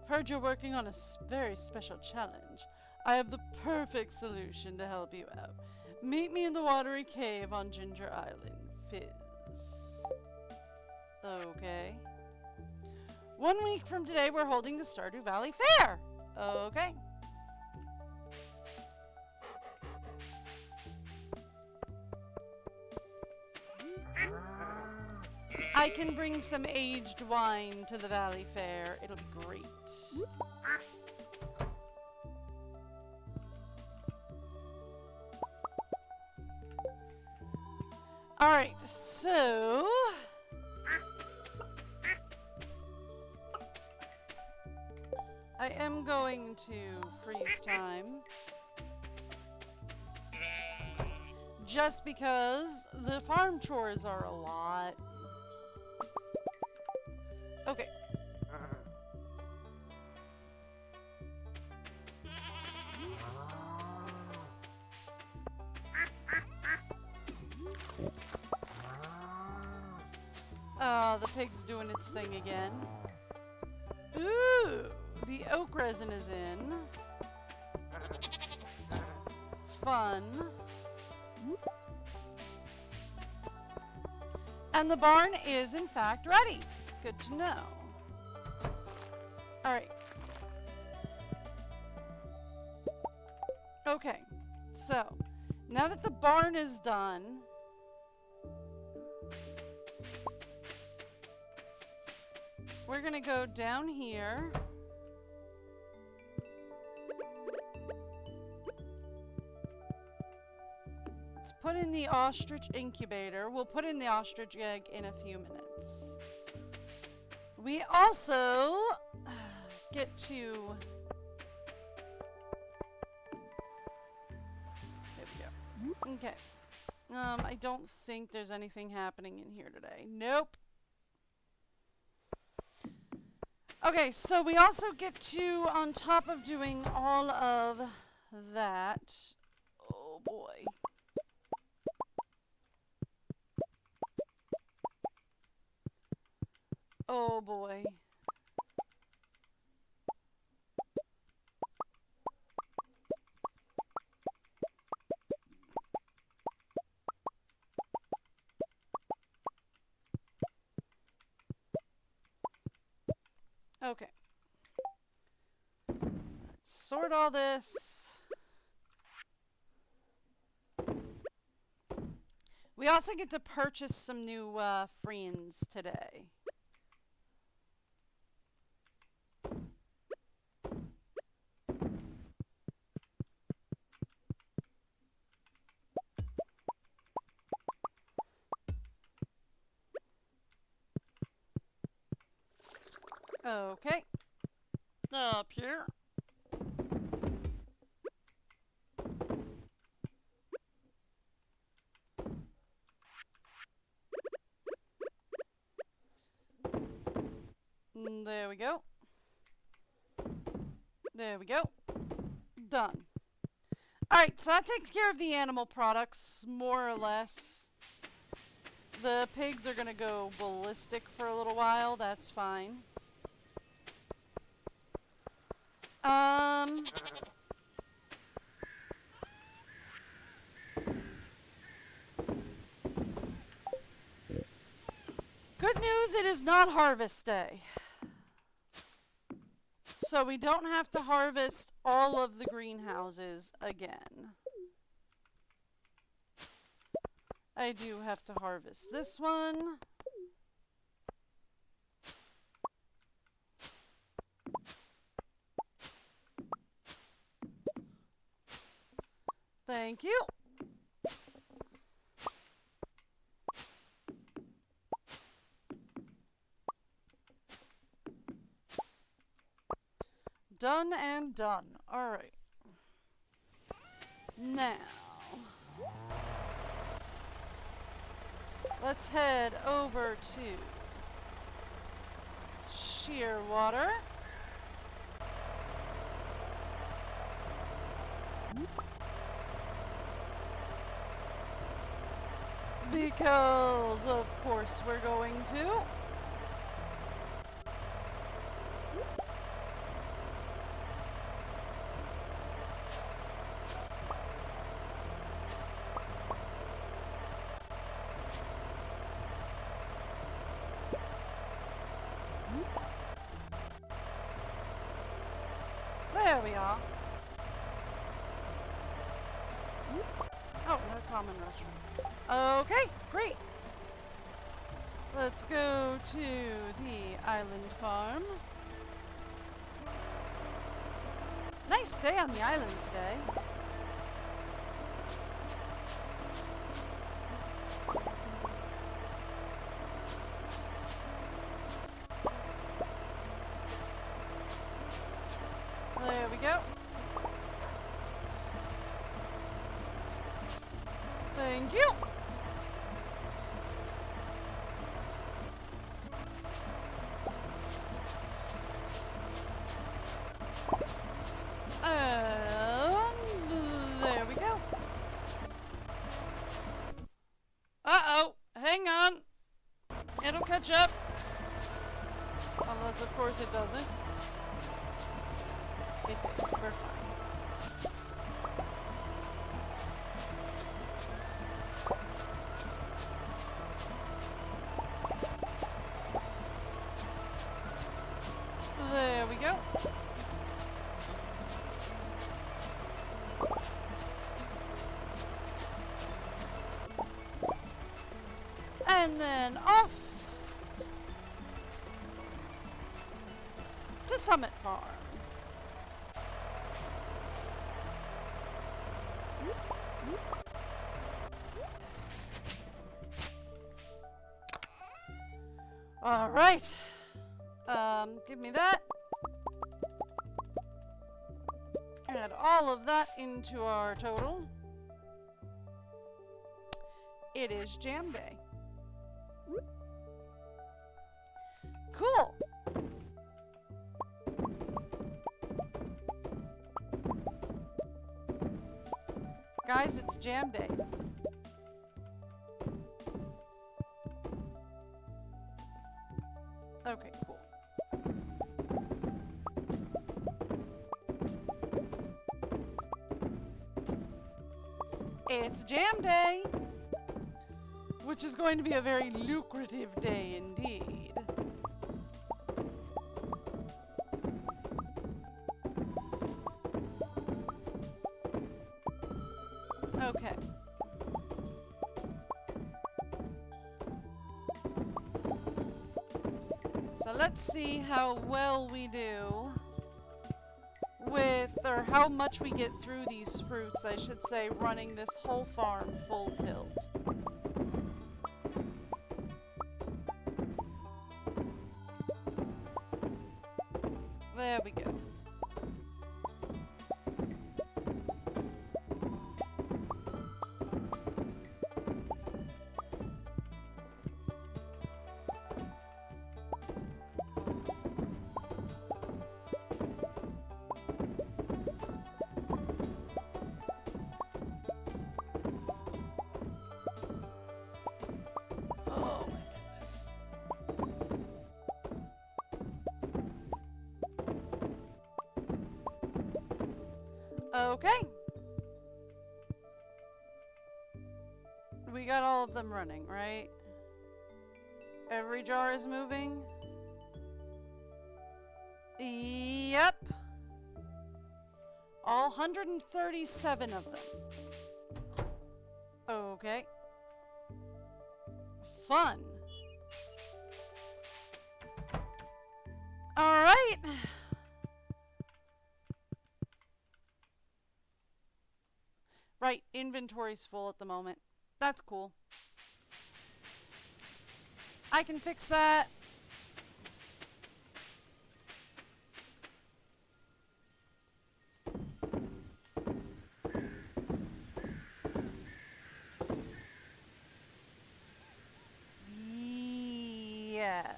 Heard you're working on a very special challenge. I have the perfect solution to help you out. Meet me in the watery cave on Ginger Island. Fizz. Okay. 1 week from today, we're holding the Stardew Valley Fair. Okay. I can bring some aged wine to the Valley Fair. It'll be great. Alright, so... I am going to freeze time. Just because the farm chores are a lot. Okay. The pig's doing its thing again. Ooh, the oak resin is in. Fun. And the barn is, in fact, ready. Good to know. Alright. Okay. So, now that the barn is done, we're going to go down here. Let's put in the ostrich incubator. We'll put in the ostrich egg in a few minutes. We also get to... There we go. Okay. I don't think there's anything happening in here today. Nope. Okay, so we also get to, on top of doing all of that... Oh boy. Oh boy. Okay. Let's sort all this. We also get to purchase some new friends today. Okay. Up here. There we go. There we go. Done. Alright, so that takes care of the animal products, more or less. The pigs are gonna go ballistic for a little while, that's fine. Good news, it is not harvest day. So we don't have to harvest all of the greenhouses again. I do have to harvest this one. Thank you. Done and done. Alright. Now, let's head over to Shearwater. Because, of course, we're going to. There we are. Oh, no common restaurant. Okay, great. Let's go to the island farm. Nice day on the island today. There we go. Thank you. There we go. Uh-oh. Hang on. It'll catch up. Unless, of course, it doesn't. It did. We're fine. There we go. And then off to Summit Farm. All right. Give me that. Add all of that into our total. It is jam day. Cool. Guys, it's jam day. Okay, cool. It's jam day, which is going to be a very lucrative day indeed. Okay. So let's see how well we do with, or how much we get through these fruits, I should say, running this whole farm full tilt. There we go. Okay. We got all of them running, right? Every jar is moving? Yep. All 137 of them. Okay. Fun. Alright. Right, inventory's full at the moment. That's cool. I can fix that. Yes.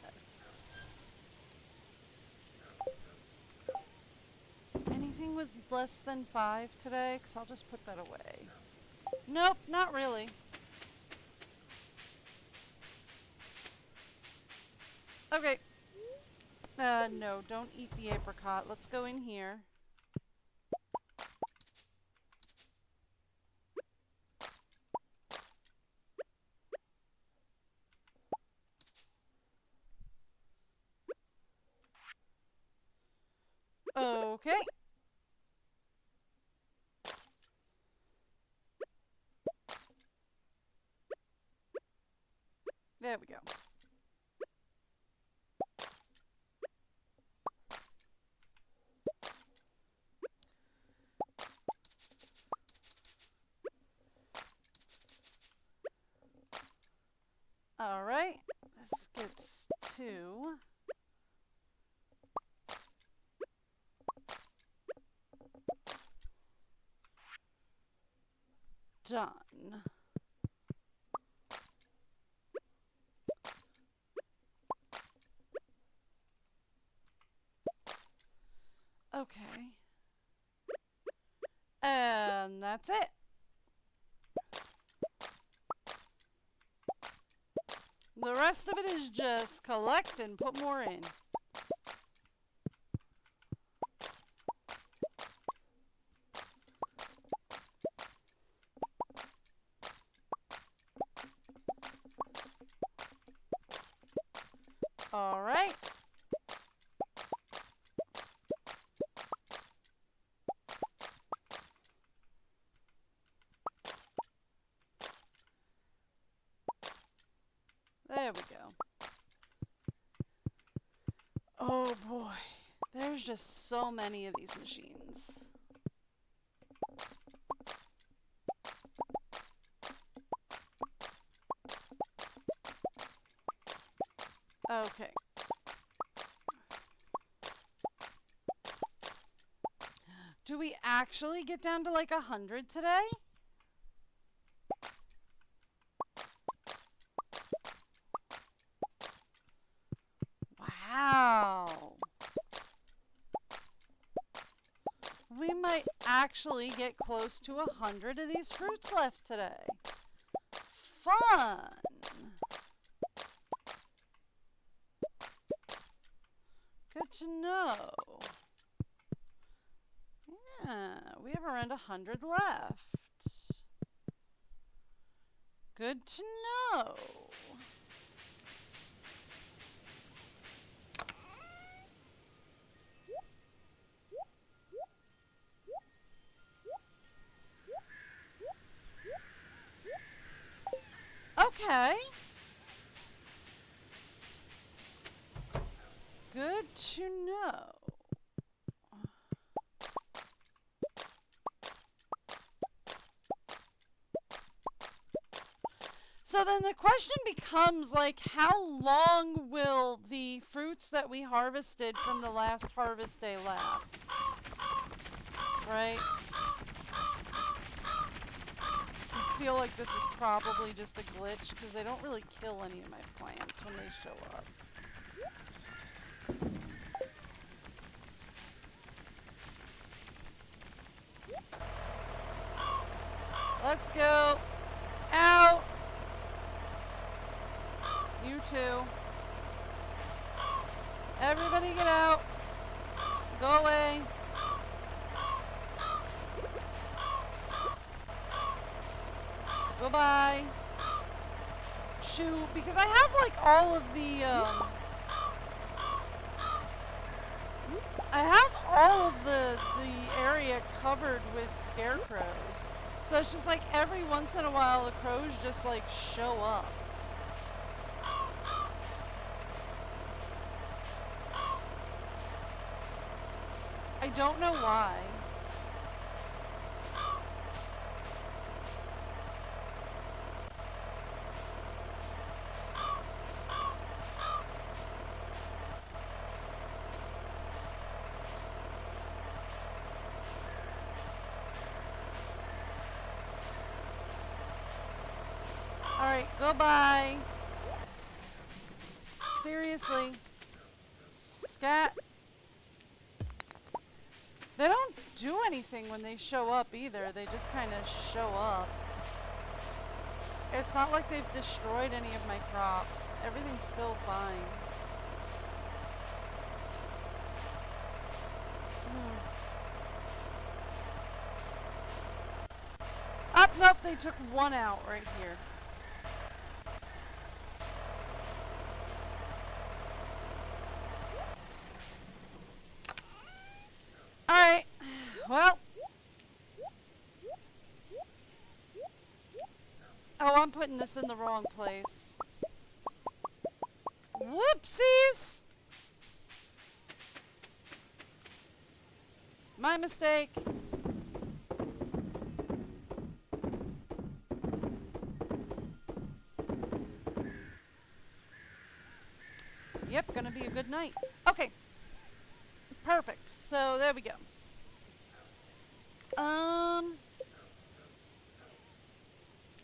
Anything with less than 5 today? Because I'll just put that away. Nope, not really. Okay. No, don't eat the apricot. Let's go in here. Okay. There we go. Alright. This gets 2. Done. Okay. And that's it. The rest of it is just collect and put more in. Alright. There we go. Oh boy. There's just so many of these machines. Okay. Do we actually get down to like 100 today? Wow. We might actually get close to 100 of these fruits left today. Fun. Good to know. Yeah, we have around 100 left. Good to know. Okay. Good to know. So then the question becomes, like, how long will the fruits that we harvested from the last harvest day last? Right? I feel like this is probably just a glitch because they don't really kill any of my plants when they show up. Let's go. Out. You too. Everybody get out. Go away. Goodbye. Shoot, because I have like all of the I have all of the area covered with scarecrows. So it's just like every once in a while the crows just like show up. I don't know why. Alright, goodbye. Seriously. Scat. They don't do anything when they show up either. They just kind of show up. It's not like they've destroyed any of my crops. Everything's still fine. Up, nope, they took one out right here. Alright, well. Oh, I'm putting this in the wrong place. Whoopsies! My mistake. Yep, gonna be a good night. Okay. Perfect. So there we go.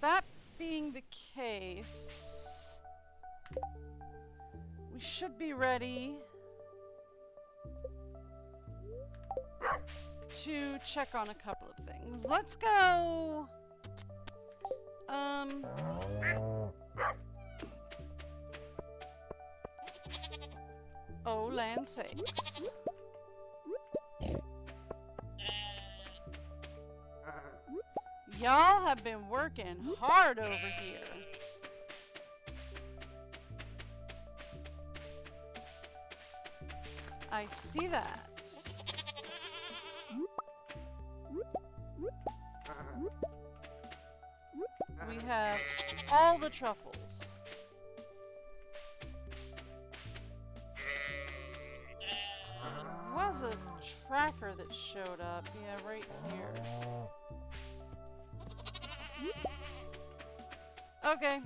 That being the case, we should be ready to check on a couple of things. Let's go. Oh, land sakes. Y'all have been working hard over here. I see that. We have all the truffles. There was a tracker that showed up. Yeah, right here. Okay.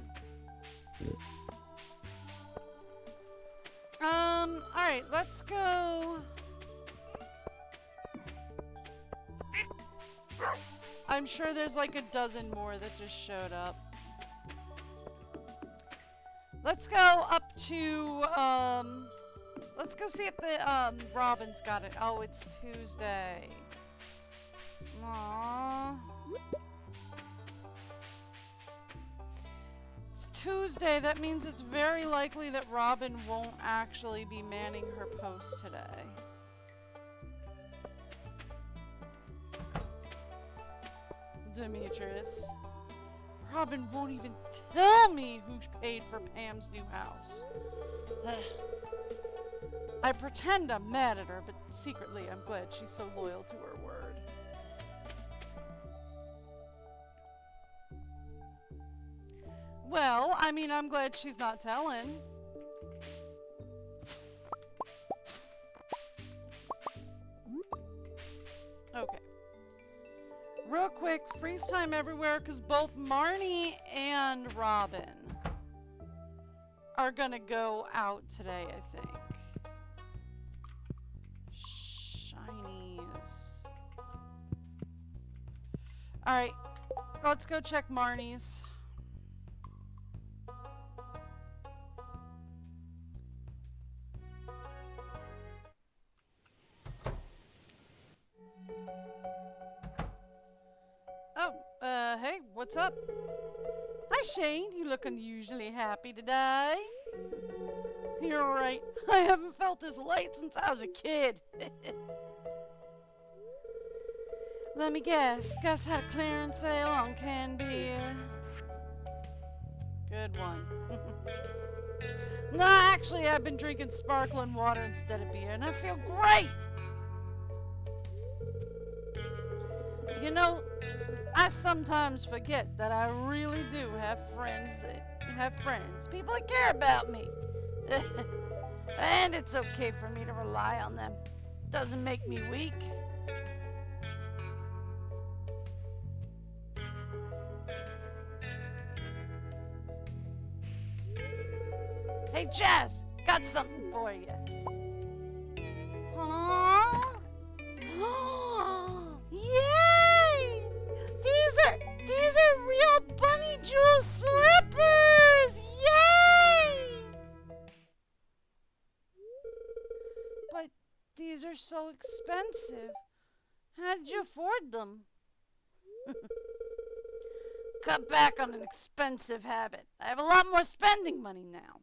Alright, let's go. I'm sure there's like a dozen more that just showed up. Let's go up to, let's go see if the, Robin's got it. Oh, it's Tuesday. Aww. It's Tuesday. That means it's very likely that Robin won't actually be manning her post today. Demetrius. Robin won't even tell me who paid for Pam's new house. I pretend I'm mad at her, but secretly I'm glad she's so loyal to her word. Well, I mean, I'm glad she's not telling. Okay. Real quick, freeze time everywhere, because both Marnie and Robin are gonna go out today, I think. Shinies. Alright, let's go check Marnie's. Oh, hey, what's up? Hi, Shane. You look unusually happy today. You're right. I haven't felt this light since I was a kid. Let me guess. Gus had a clearance sale on canned beer. Good one. No, actually, I've been drinking sparkling water instead of beer, and I feel great. You know, I sometimes forget that I really do have friends people that care about me. And it's okay for me to rely on them. Doesn't make me weak. Hey, Jazz, got something for you. Huh? Yay! These are real bunny jewel slippers! Yay! But these are so expensive. How did you afford them? Cut back on an expensive habit. I have a lot more spending money now.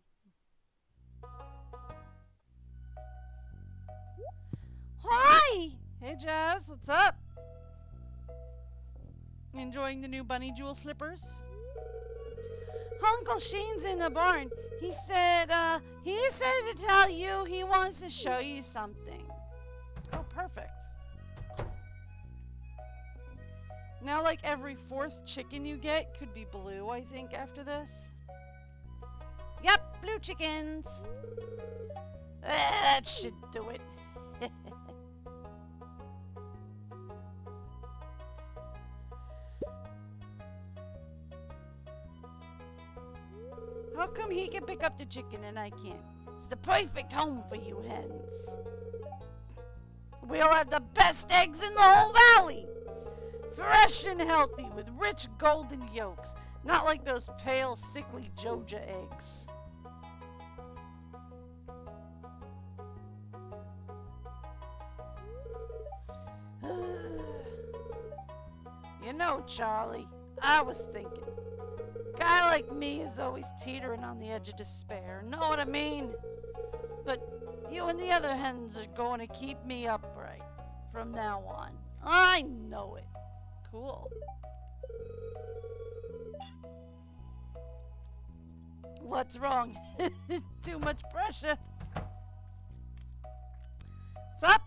Hi! Hey, Jazz, what's up? Enjoying the new bunny jewel slippers? Uncle Shane's in the barn. He said to tell you he wants to show you something. Oh, perfect. Now, like every fourth chicken you get could be blue, I think, after this. Yep, blue chickens. That should do it. How come he can pick up the chicken and I can't? It's the perfect home for you hens. We'll have the best eggs in the whole valley. Fresh and healthy with rich golden yolks. Not like those pale, sickly Joja eggs. You know, Charlie, I was thinking. Guy like me is always teetering on the edge of despair. Know what I mean? But you and the other hens are going to keep me upright from now on. I know it. Cool. What's wrong? Too much pressure. What's up?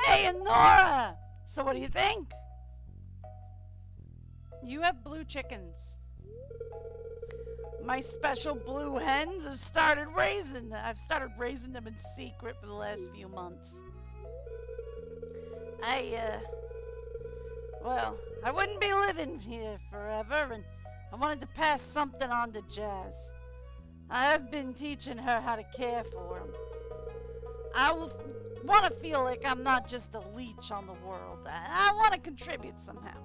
Hey, Nora! So what do you think? You have blue chickens. My special blue hens have started raising them. I've started raising them in secret for the last few months. I wouldn't be living here forever, and I wanted to pass something on to Jazz. I've been teaching her how to care for him. I want to feel like I'm not just a leech on the world. I want to contribute somehow,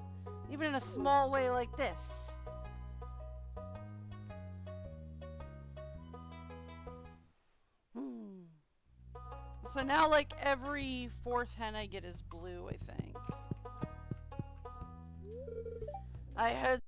even in a small way like this. So now, like, every fourth hen I get is blue, I think. I heard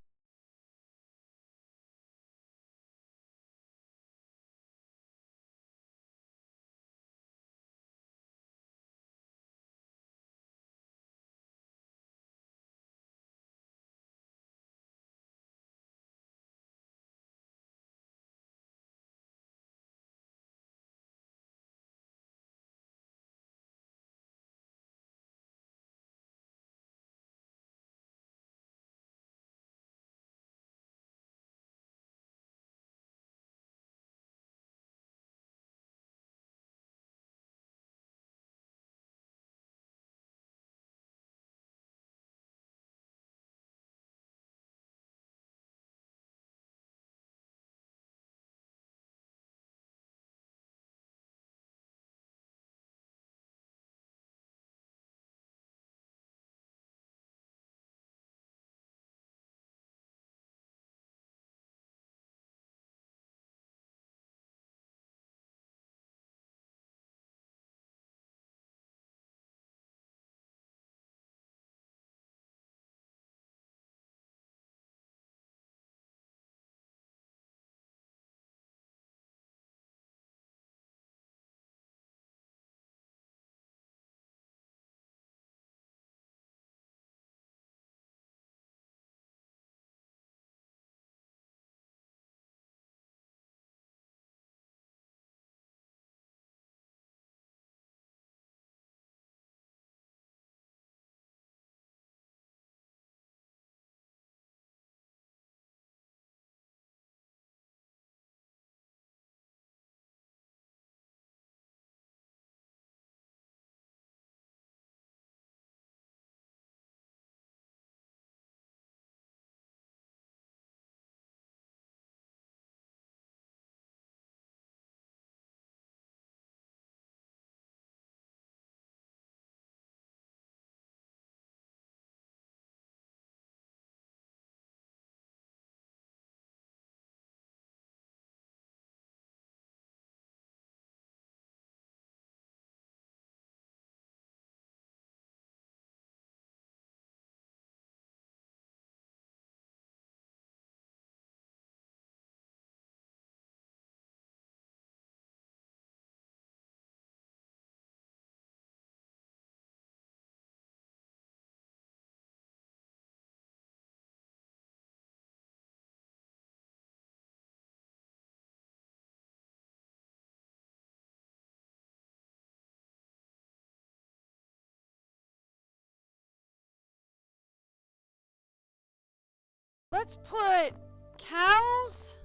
let's put cows,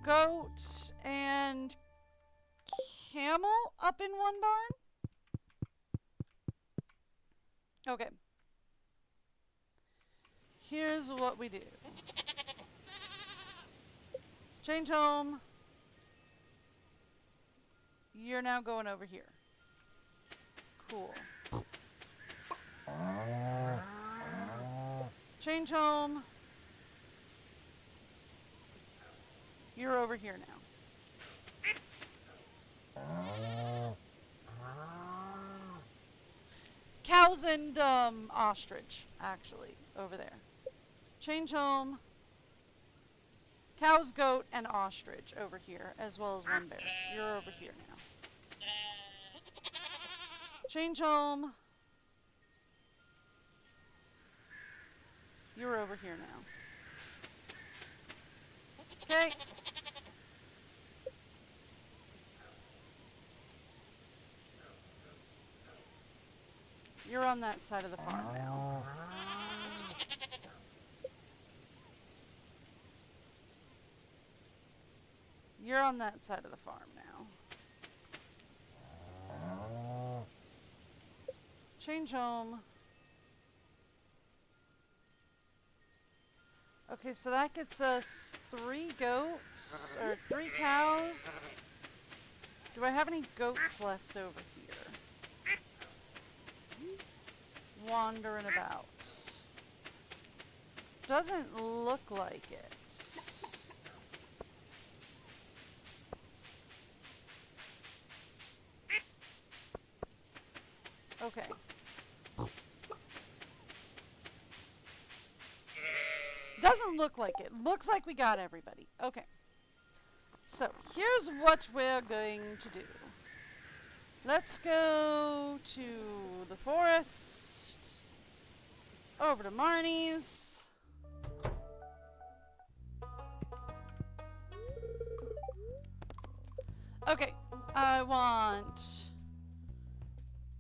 goat, and camel up in one barn. Okay. Here's what we do. Change home. You're now going over here. Cool. Change home. You're over here now. Cows and ostrich, actually, over there. Change home. Cows, goat, and ostrich over here, as well as one bear. You're over here now. Change home. You're over here now. Okay. You're on that side of the farm now. You're on that side of the farm now. Change home. Okay, so that gets us 3 goats, or 3 cows. Do I have any goats left over here? Wandering about. Doesn't look like it. Okay. Doesn't look like it. Looks like we got everybody. Okay. So, here's what we're going to do. Let's go to the forest. Over to Marnie's. Okay. I want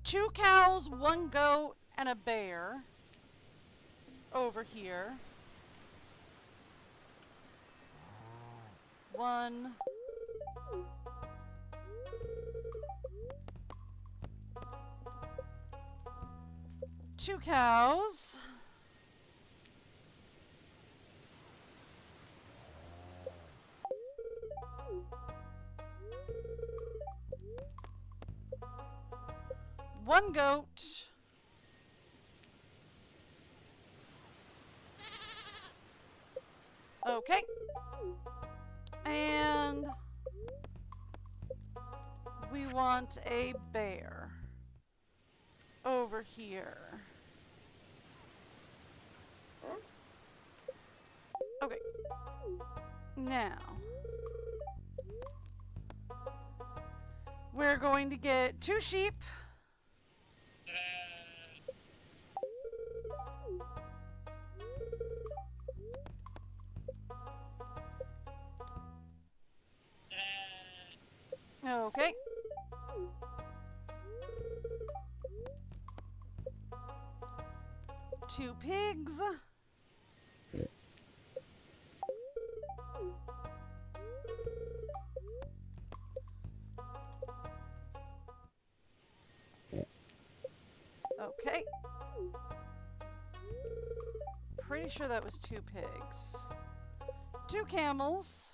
2 cows, 1 goat, and a bear over here. 1. 2 cows. One goat. Okay. And we want a bear over here. Okay. Now, we're going to get 2 sheep. Okay. Two pigs. Okay. Pretty sure that was 2 pigs. 2 camels.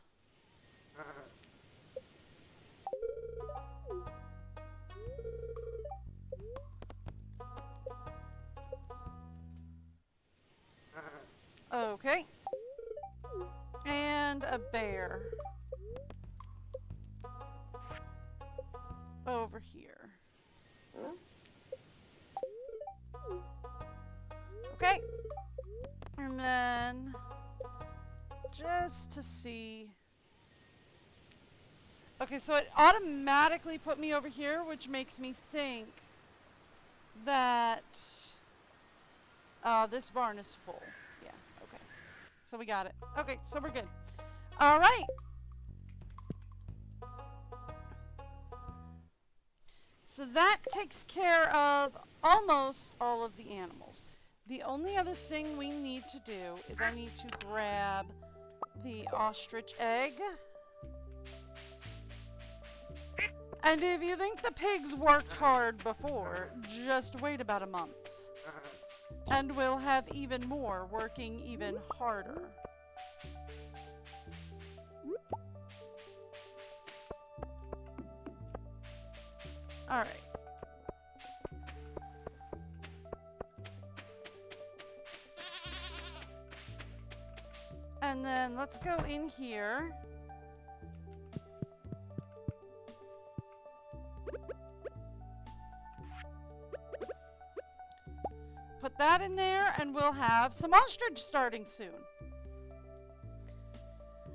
Okay. And a bear. Over here. Okay. And then, just to see. Okay, so it automatically put me over here, which makes me think that this barn is full. Yeah, okay. So we got it. Okay, so we're good. All right. So that takes care of almost all of the animals. The only other thing we need to do is I need to grab the ostrich egg. And if you think the pigs worked hard before, just wait about a month. And we'll have even more working even harder. Alright. And then let's go in here. Put that in there and we'll have some ostrich starting soon.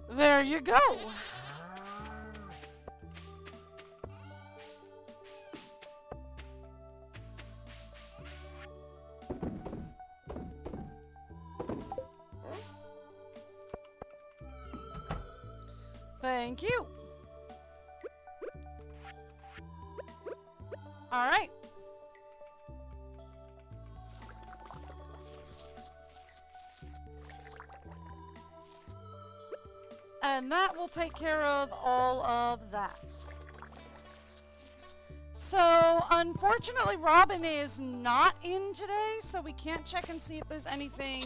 There you go. Thank you. All right. And that will take care of all of that. So, unfortunately, Robin is not in today, so we can't check and see if there's anything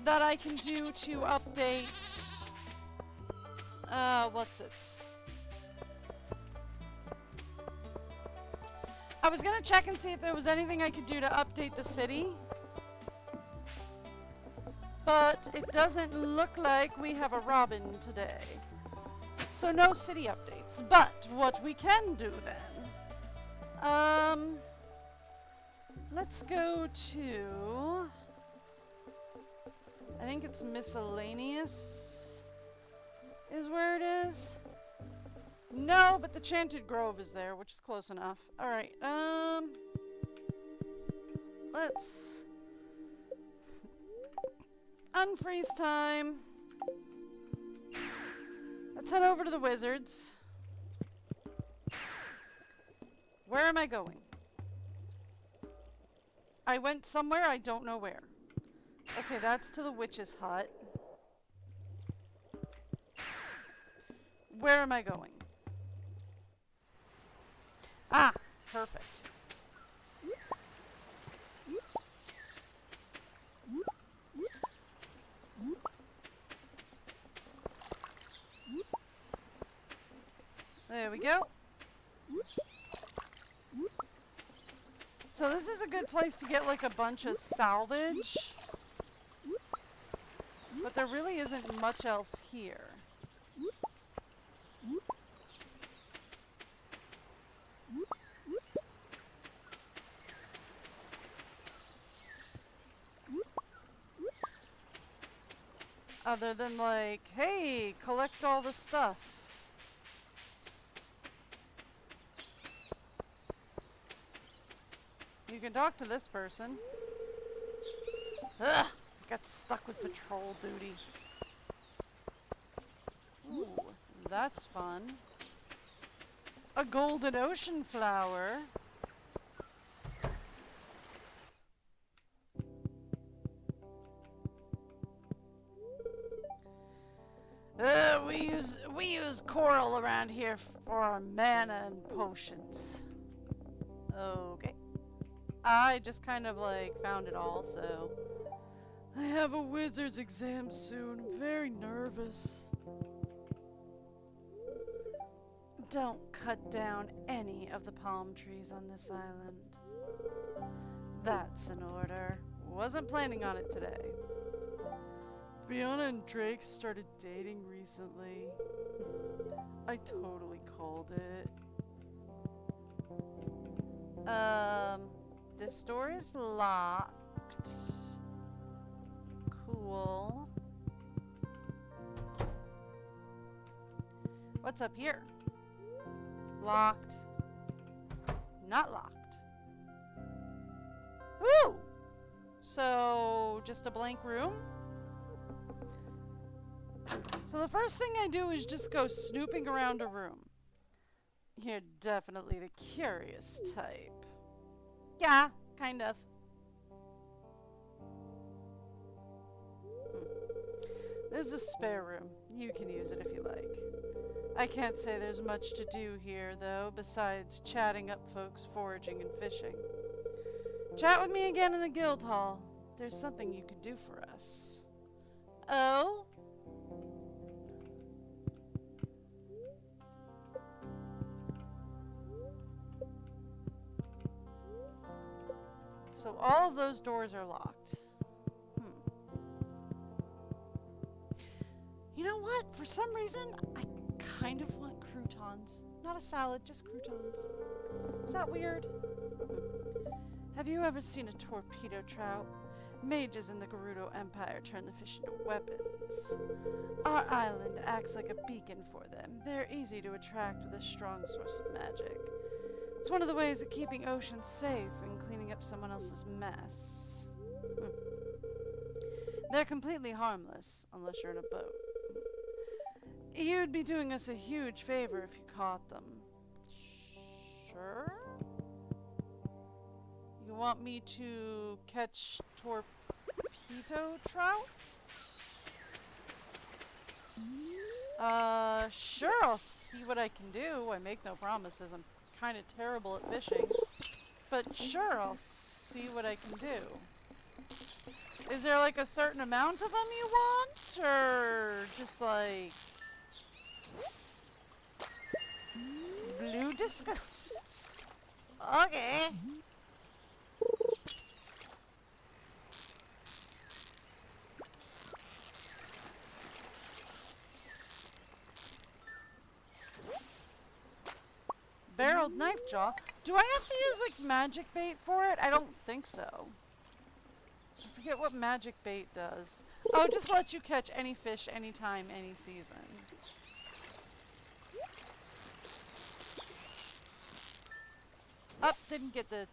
that I can do to update. What's it? I was gonna check and see if there was anything I could do to update the city. But it doesn't look like we have a Robin today. So no city updates. But what we can do then, let's go to, I think it's miscellaneous is where it is. No, but the Chanted Grove is there, which is close enough. Alright, let's unfreeze time. Let's head over to the wizards. Where am I going? I went somewhere, I don't know where. Okay, that's to the witch's hut. Where am I going? Ah, perfect. There we go. So this is a good place to get like a bunch of salvage. But there really isn't much else here. Other than like, hey, collect all the stuff. You can talk to this person. Ugh, got stuck with patrol duty. Ooh, that's fun. A golden ocean flower. We use coral around here for our mana and potions. Okay. I just kind of like found it all, so I have a wizard's exam soon. I'm very nervous. Don't cut down any of the palm trees on this island. That's an order. Wasn't planning on it today. Fiona and Drake started dating recently. I totally called it. This door is locked. Cool. What's up here? Locked. Not locked. Ooh! So, just a blank room? So the first thing I do is just go snooping around a room. You're definitely the curious type. Yeah, kind of. This is a spare room. You can use it if you like. I can't say there's much to do here, though, besides chatting up folks, foraging, and fishing. Chat with me again in the guild hall. There's something you can do for us. Oh? So all of those doors are locked. You know what? For some reason, I kind of want croutons. Not a salad, just croutons. Is that weird? Have you ever seen a torpedo trout? Mages in the Gerudo Empire turn the fish into weapons. Our island acts like a beacon for them. They're easy to attract with a strong source of magic. It's one of the ways of keeping oceans safe and cleaning up someone else's mess. They're completely harmless, unless you're in a boat. You'd be doing us a huge favor if you caught them. Sure? You want me to catch torpedo trout? Sure, I'll see what I can do. I make no promises. I'm kind of terrible at fishing. But sure, I'll see what I can do. Is there like a certain amount of them you want? Or just like... blue discus? Okay. Barreled knife jaw? Do I have to use like magic bait for it? I don't think so. I forget what magic bait does. Oh, just lets you catch any fish, anytime, any season. Up, didn't get the...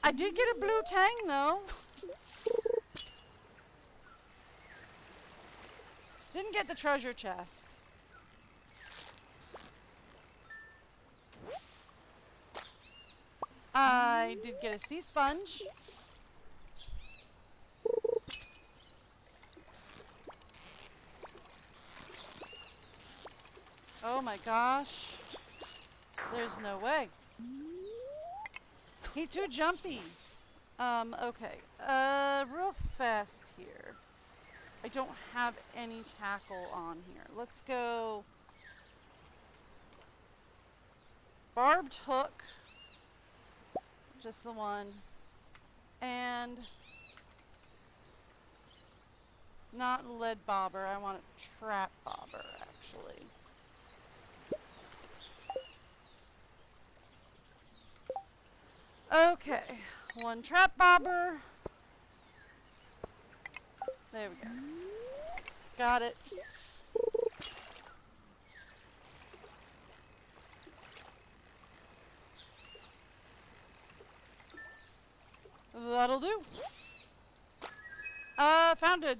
I did get a blue tang though. Didn't get the treasure chest. I did get a sea sponge. Oh my gosh. There's no way. He's too jumpy. Okay. Real fast here. I don't have any tackle on here. Let's go... barbed hook. Just the one. And... not lead bobber. I want a trap bobber, actually. Okay. One trap bobber. There we go. Got it. That'll do. Found a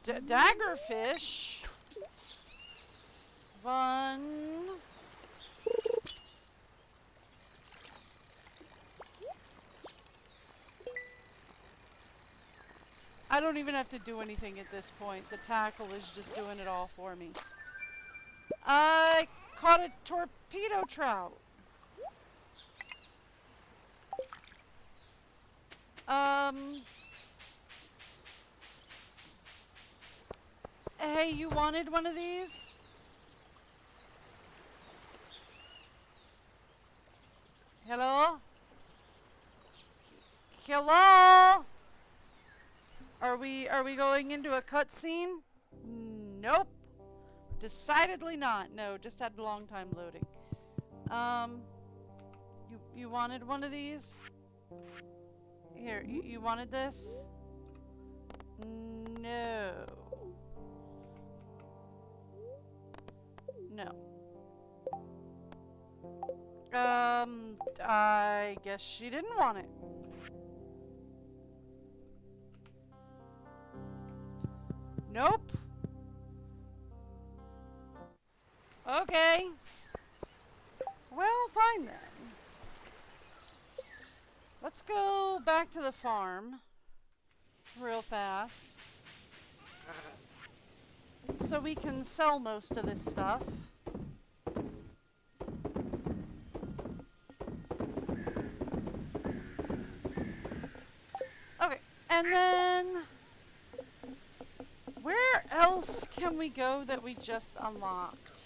daggerfish. Fun. I don't even have to do anything at this point. The tackle is just doing it all for me. I caught a torpedo trout. Hey, you wanted one of these? Hello? Hello? Are we going into a cutscene? Nope. Decidedly not. No, just had a long time loading. You wanted one of these? Here, you wanted this? No. No. I guess she didn't want it. Nope. Okay. Well, fine then. Let's go back to the farm real fast. so we can sell most of this stuff. Okay, and then where else can we go that we just unlocked?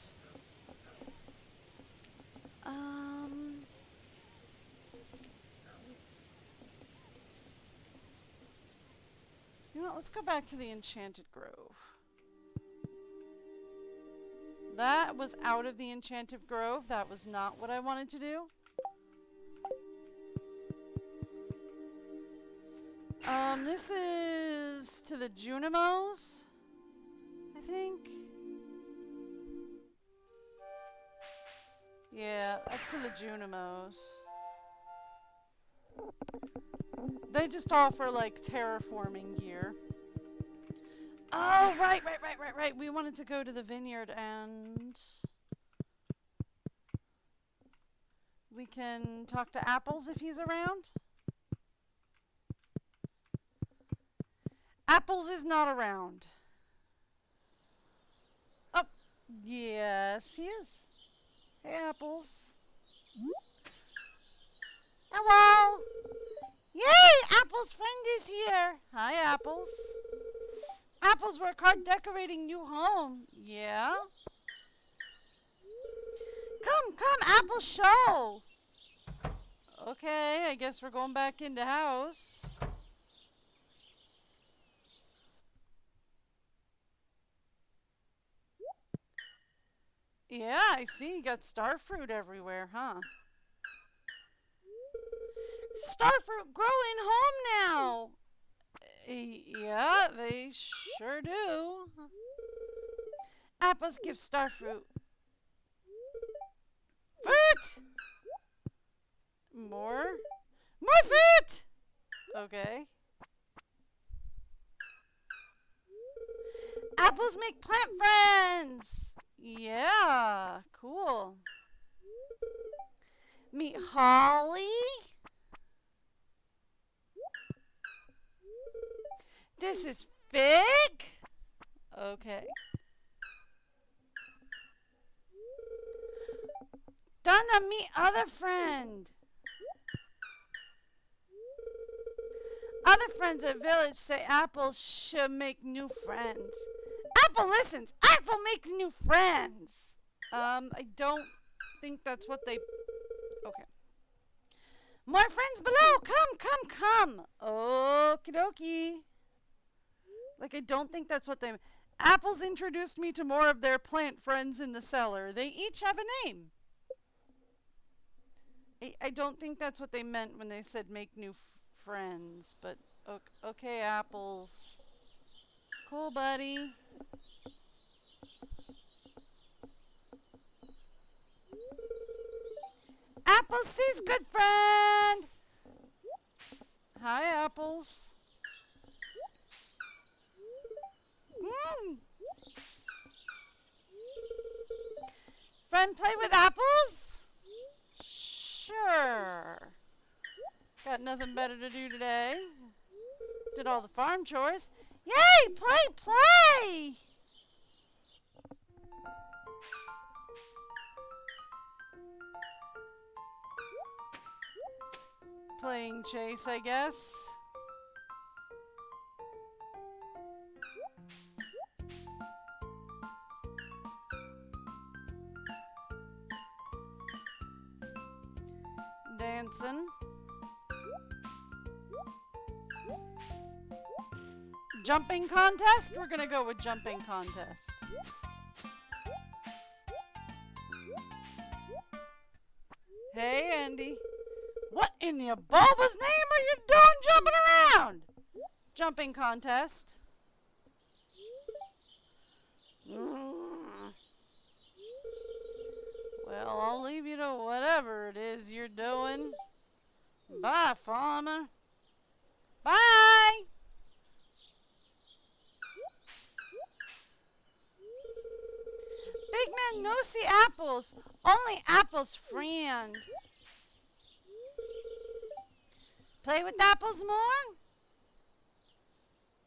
You know what, let's go back to the Enchanted Grove. That was out of the Enchanted Grove. That was not what I wanted to do. This is to the Junimos, I think. Yeah, that's to the Junimos. They just offer, like, terraforming gear. Oh, right. We wanted to go to the vineyard and we can talk to Apples if he's around. Apples is not around. Oh, yes, he is. Hey, Apples. Hello. Yay, Apples' friend is here. Hi, Apples. Apples work hard decorating new home. Yeah? Come, Apple show. Okay, I guess we're going back into house. Yeah, I see. You got starfruit everywhere, huh? Starfruit grow in home now. Yeah, they sure do. Apples give starfruit. Fruit! More fruit! Okay. Apples make plant friends! Yeah, cool. Meet Holly. This is Fig. Okay. Donna, meet other friend. Other friends at village say Apple should make new friends. Apple listens. Apple makes new friends. I don't think that's what they... Okay. More friends below. Come. Okie dokie. Like, I don't think that's what they... Apples introduced me to more of their plant friends in the cellar. They each have a name. I don't think that's what they meant when they said make new friends. But, okay, Apples. Cool, buddy. Apples sees good friend. Hi, Apples. Friend play with apples? Sure. Got nothing better to do today. Did all the farm chores. Yay! Play! Playing chase, I guess. Dancing. Jumping contest? We're gonna go with jumping contest. Hey, Andy. What in the Bulba's name are you doing jumping around? Jumping contest. Well, I'll leave you to whatever it is you're doing. Bye, farmer. Bye! Big man no see apples. Only apples friend. Play with apples more?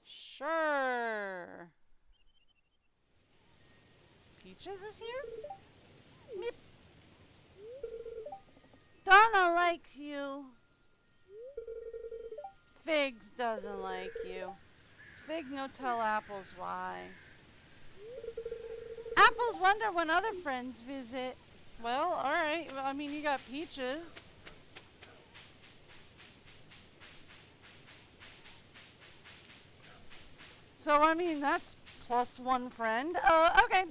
Sure. Peaches is here? Meep. Donna likes you. Figs doesn't like you. Fig no tell apples why. Apples wonder when other friends visit. Well, alright. I mean, you got Peaches. So, I mean, that's plus one friend. Okay.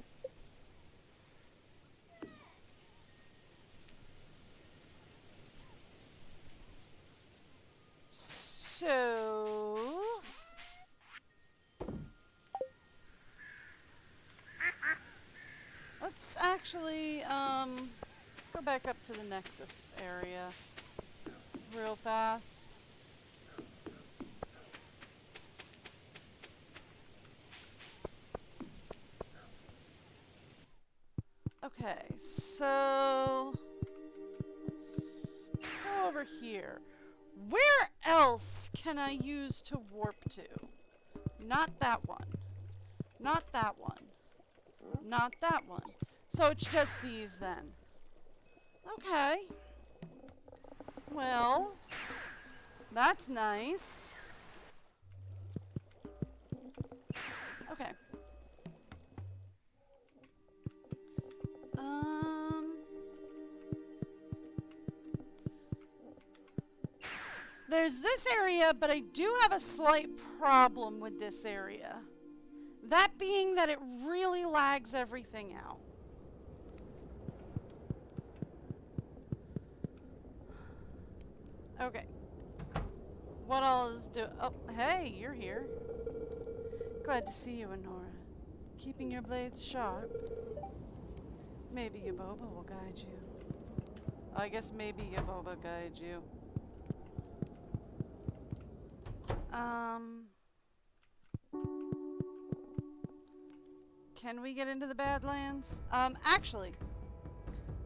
So... let's actually, let's go back up to the Nexus area real fast. Okay, so let's go over here. Where else can I use to warp to? Not that one. Not that one. Not that one. So it's just these then. Okay. Well, that's nice. Okay. There's this area, but I do have a slight problem with this area. That being that it really lags everything out. Okay. What all is do? Oh, hey, you're here. Glad to see you, Honora. Keeping your blades sharp. Maybe Yaboba will guide you. I guess maybe Yaboba guide you. Can we get into the Badlands? Actually,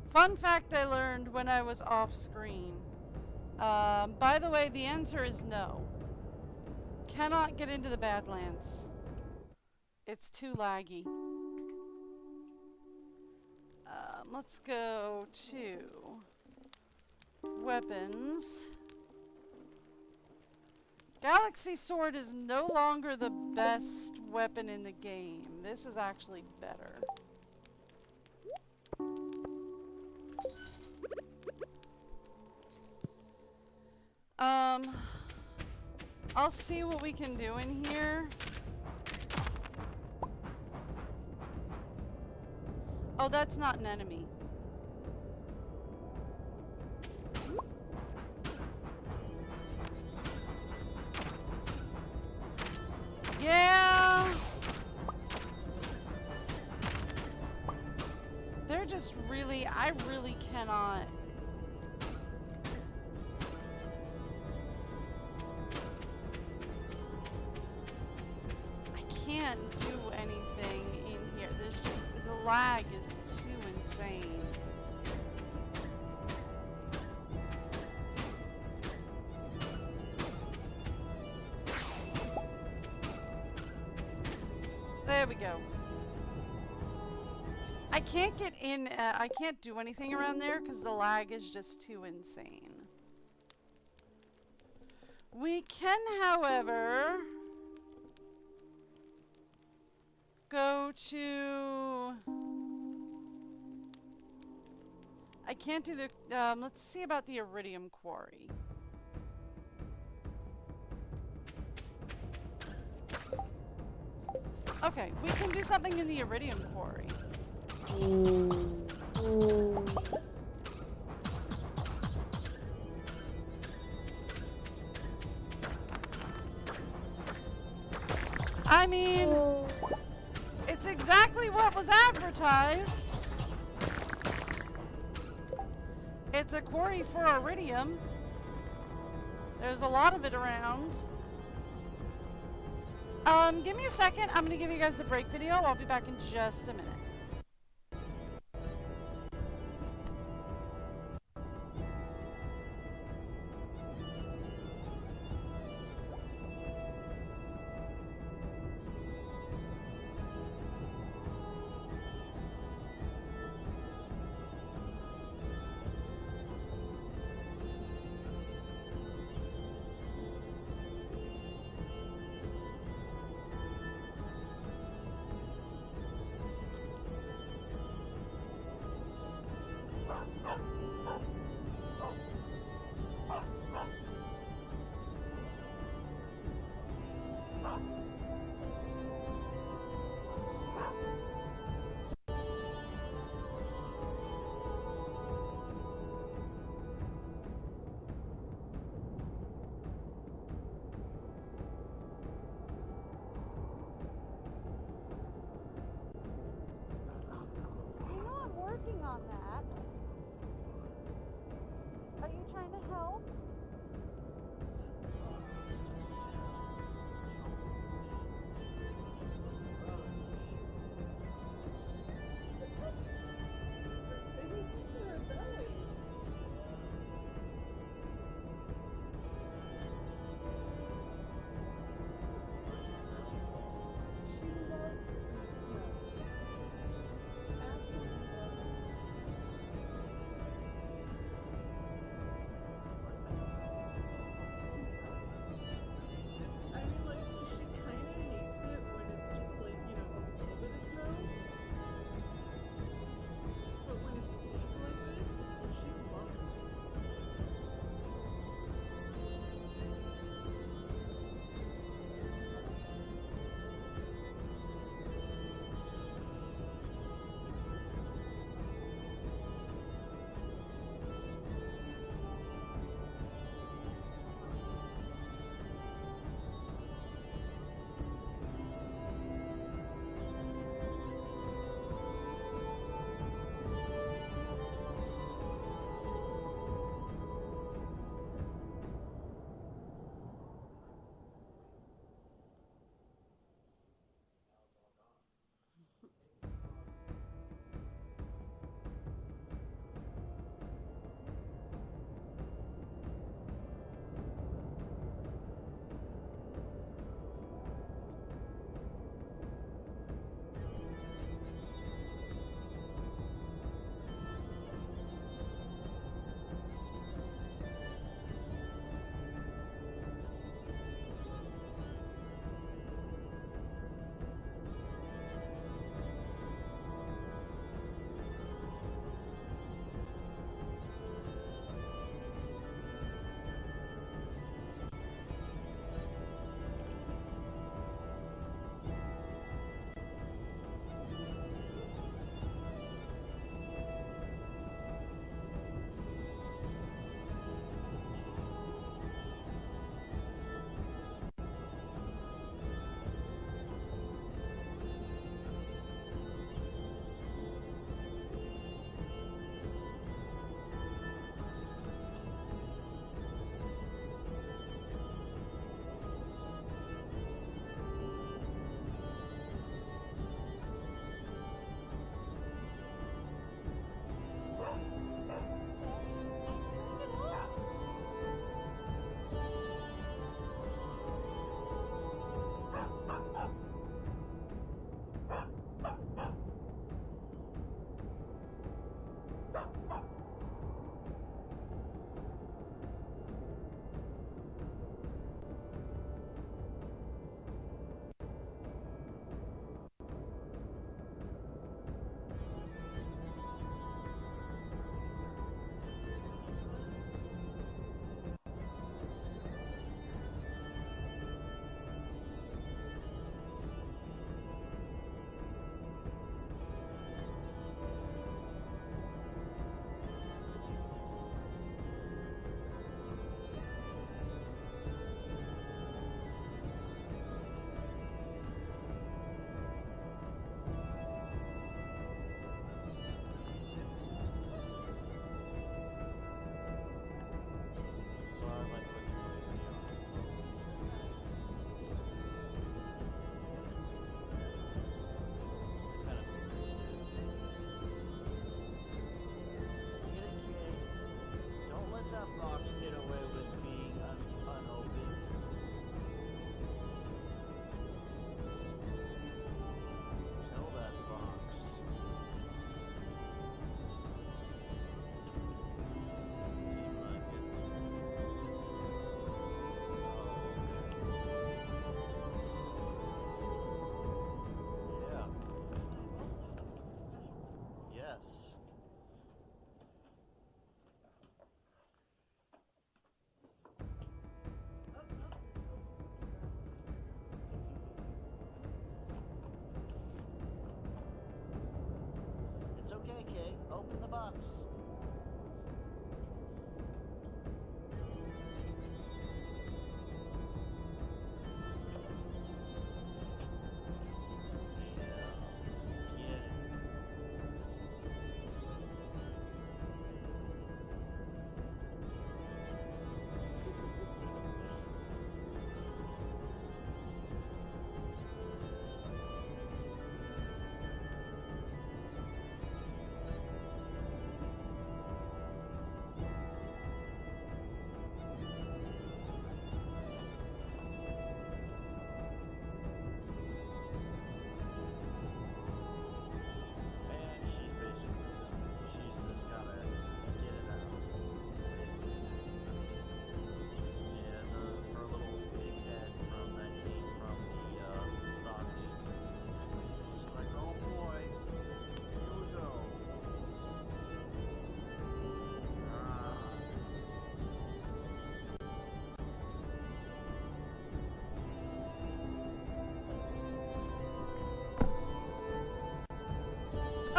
fun fact I learned when I was off screen. By the way, the answer is no. Cannot get into the Badlands. It's too laggy. Let's go to weapons. Galaxy Sword is no longer the best weapon in the game. This is actually better. I'll see what we can do in here. Oh, that's not an enemy. Yeah! They're just really, I really cannot. I can't do anything in here. There's just, the lag is too insane. There we go. I can't get in, I can't do anything around there because the lag is just too insane. We can, however, go to... I can't do the... let's see about the Iridium Quarry. Okay, we can do something in the Iridium Quarry. I mean, it's exactly what was advertised. It's a quarry for iridium. There's a lot of it around. Give me a second. I'm gonna give you guys the break video. I'll be back in just a minute. working on that. Are you trying to help?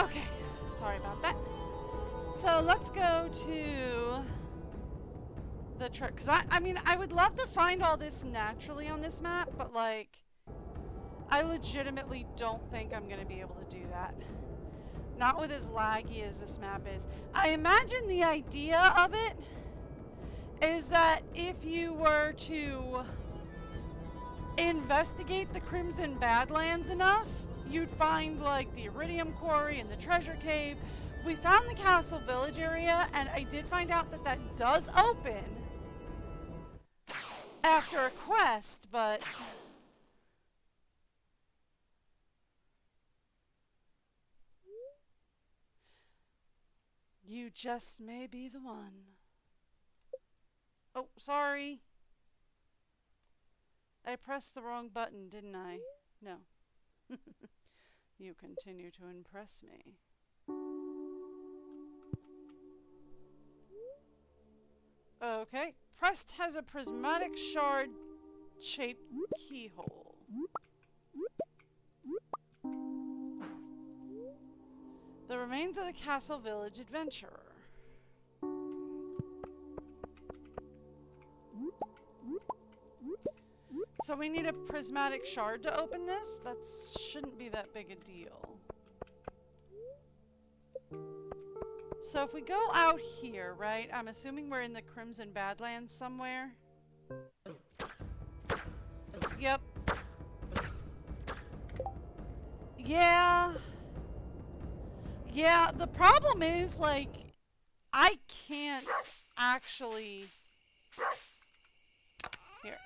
Okay, sorry about that. So let's go to the trick. Because I mean, I would love to find all this naturally on this map, but like, I legitimately don't think I'm going to be able to do that. Not with as laggy as this map is. I imagine the idea of it is that if you were to investigate the Crimson Badlands enough, you'd find like the Iridium Quarry and the Treasure Cave. We found the Castle Village area, and I did find out that that does open after a quest, but you just may be the one. Oh, sorry. I pressed the wrong button, didn't I? No. You continue to impress me. Okay. Pressed has a prismatic shard shaped keyhole. The remains of the Castle Village adventurer. So we need a prismatic shard to open this? That shouldn't be that big a deal. So if we go out here, right? I'm assuming we're in the Crimson Badlands somewhere. Yep. Yeah. Yeah, the problem is, like, I can't actually... Here.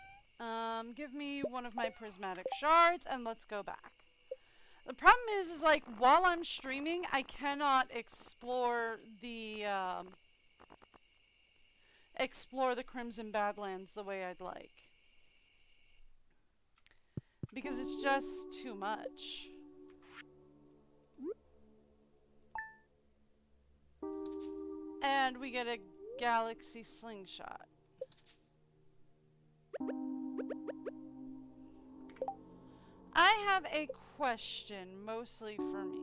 Give me one of my prismatic shards, and let's go back. The problem is like, while I'm streaming, I cannot explore the Crimson Badlands the way I'd like. Because it's just too much. And we get a galaxy slingshot. I have a question, mostly for me.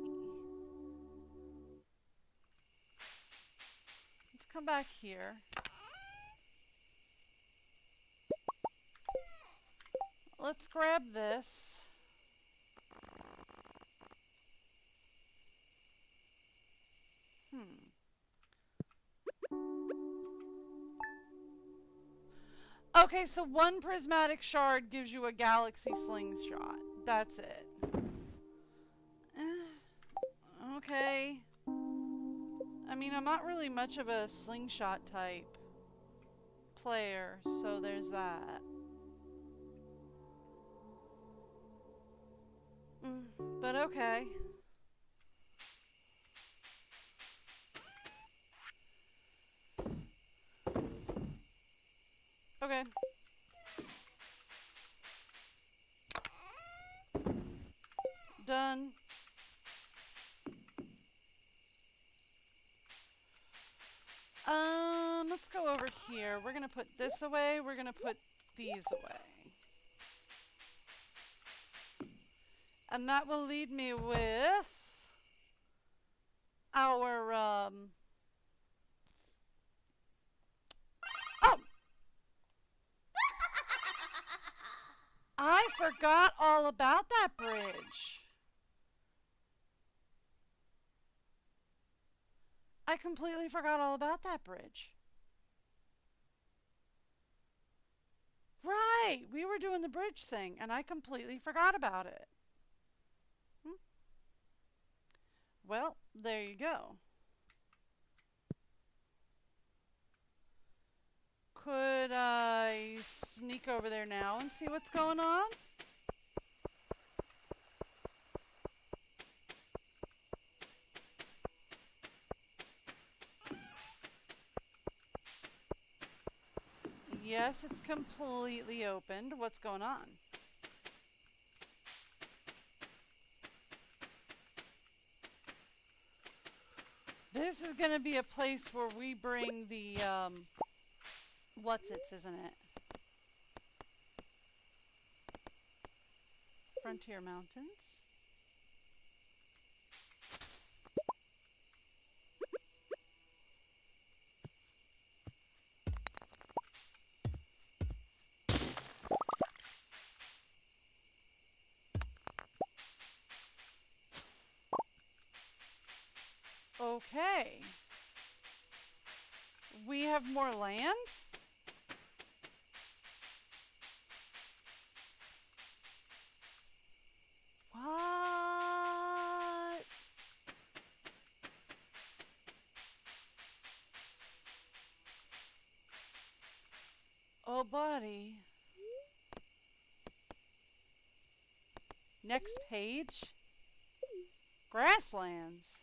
Let's come back here. Let's grab this. Okay, so one prismatic shard gives you a galaxy slingshot. That's it. Okay. I mean, I'm not really much of a slingshot type player, so there's that. But okay. Okay. Done. Let's go over here. We're gonna put this away. We're gonna put these away. And that will lead me with our, Oh! I forgot all about that bridge. I completely forgot all about that bridge. Right! We were doing the bridge thing, and I completely forgot about it. Well, there you go. Could I sneak over there now and see what's going on? Yes, it's completely opened. What's going on? This is going to be a place where we bring the, what's-its, isn't it? Frontier Mountains. Okay. We have more land? What? Oh, buddy. Next page? Grasslands.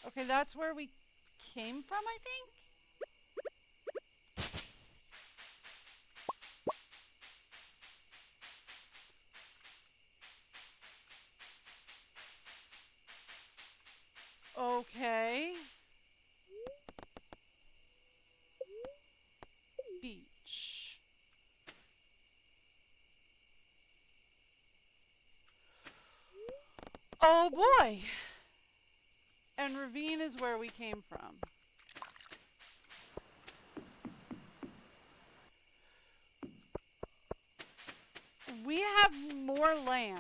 Okay, that's where we came from, I think? Okay. Beach. Oh boy! And ravine is where we came from. We have more land.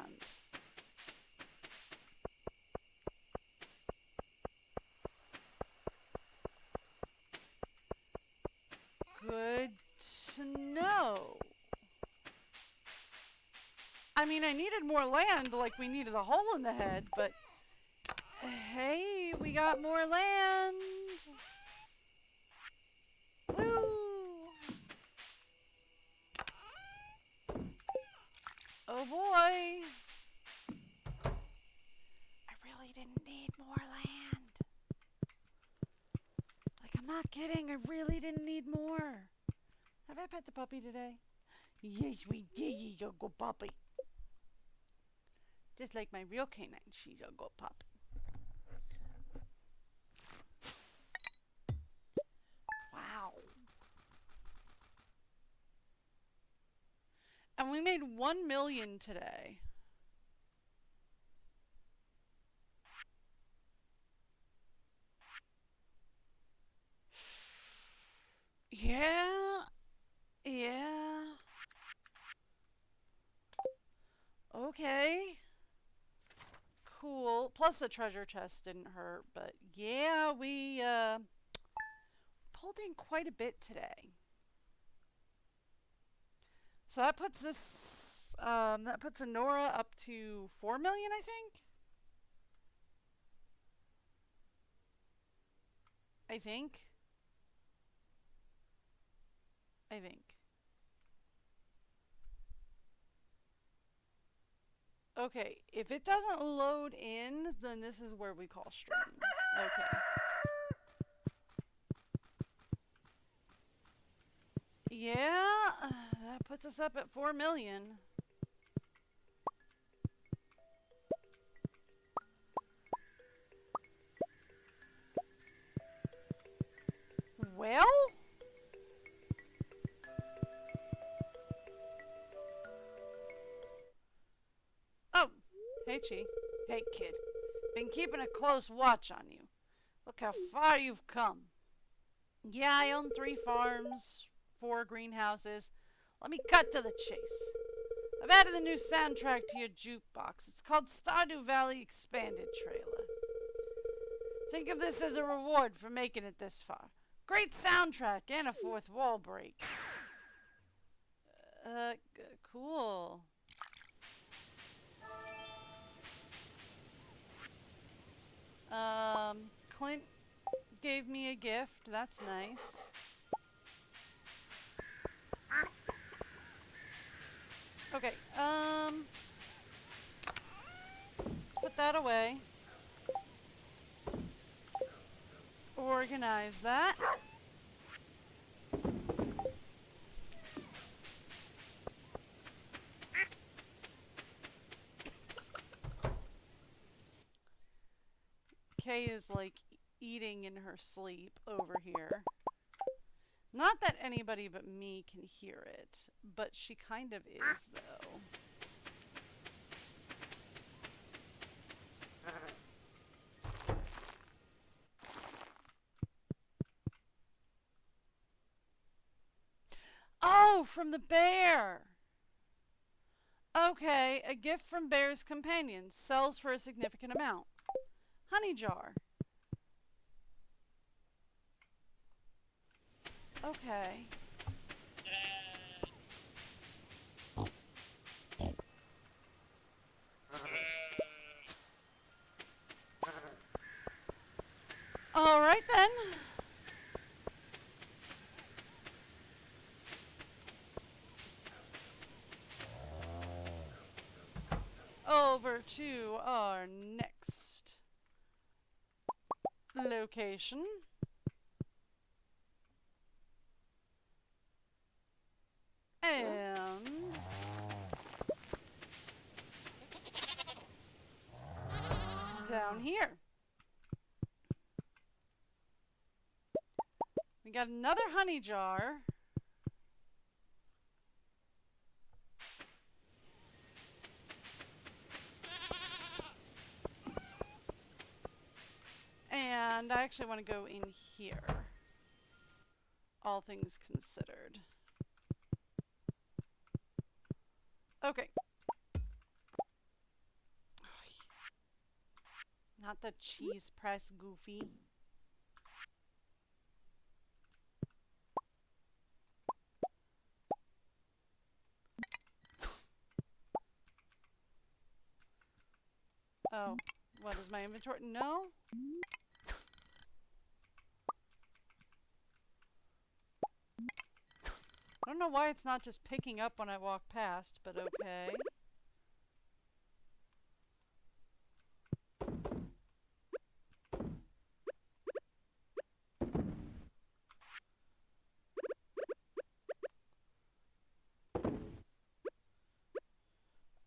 Good to know. I mean, I needed more land like we needed a hole in the head, but hey, we got more land. Woo! Oh boy. I really didn't need more land. Like, I'm not kidding. I really didn't need more. Have I pet the puppy today? Yes, we did. She's a good puppy. Just like my real canine, she's a good puppy. Wow. And we made 1 million today. Yeah. Yeah. Okay. Cool. Plus the treasure chest didn't hurt, but yeah, we pulled in quite a bit today. So that puts this that puts Honora up to 4 million, I think. I think. I think. Okay, if it doesn't load in, then this is where we call stream. Okay. Yeah, that puts us up at 4 million. Well? Oh, hey, Chi. Hey, kid. Been keeping a close watch on you. Look how far you've come. Yeah, I own 3 farms, 4 greenhouses. Let me cut to the chase. I've added a new soundtrack to your jukebox. It's called Stardew Valley Expanded Trailer. Think of this as a reward for making it this far. Great soundtrack and a fourth wall break. Cool. Clint gave me a gift. That's nice. Okay, let's put that away. Organize that. Kay is like eating in her sleep over here. Not that anybody but me can hear it, but she kind of is, though. Oh, from the bear! Okay, a gift from Bear's companions sells for a significant amount. honey jar. Okay. All right then. Over to our next location. And down here. We got another honey jar. And I actually want to go in here. All things considered. Okay. Not the cheese press, Goofy. Oh, what is my inventory? No? I don't know why it's not just picking up when I walk past, but okay.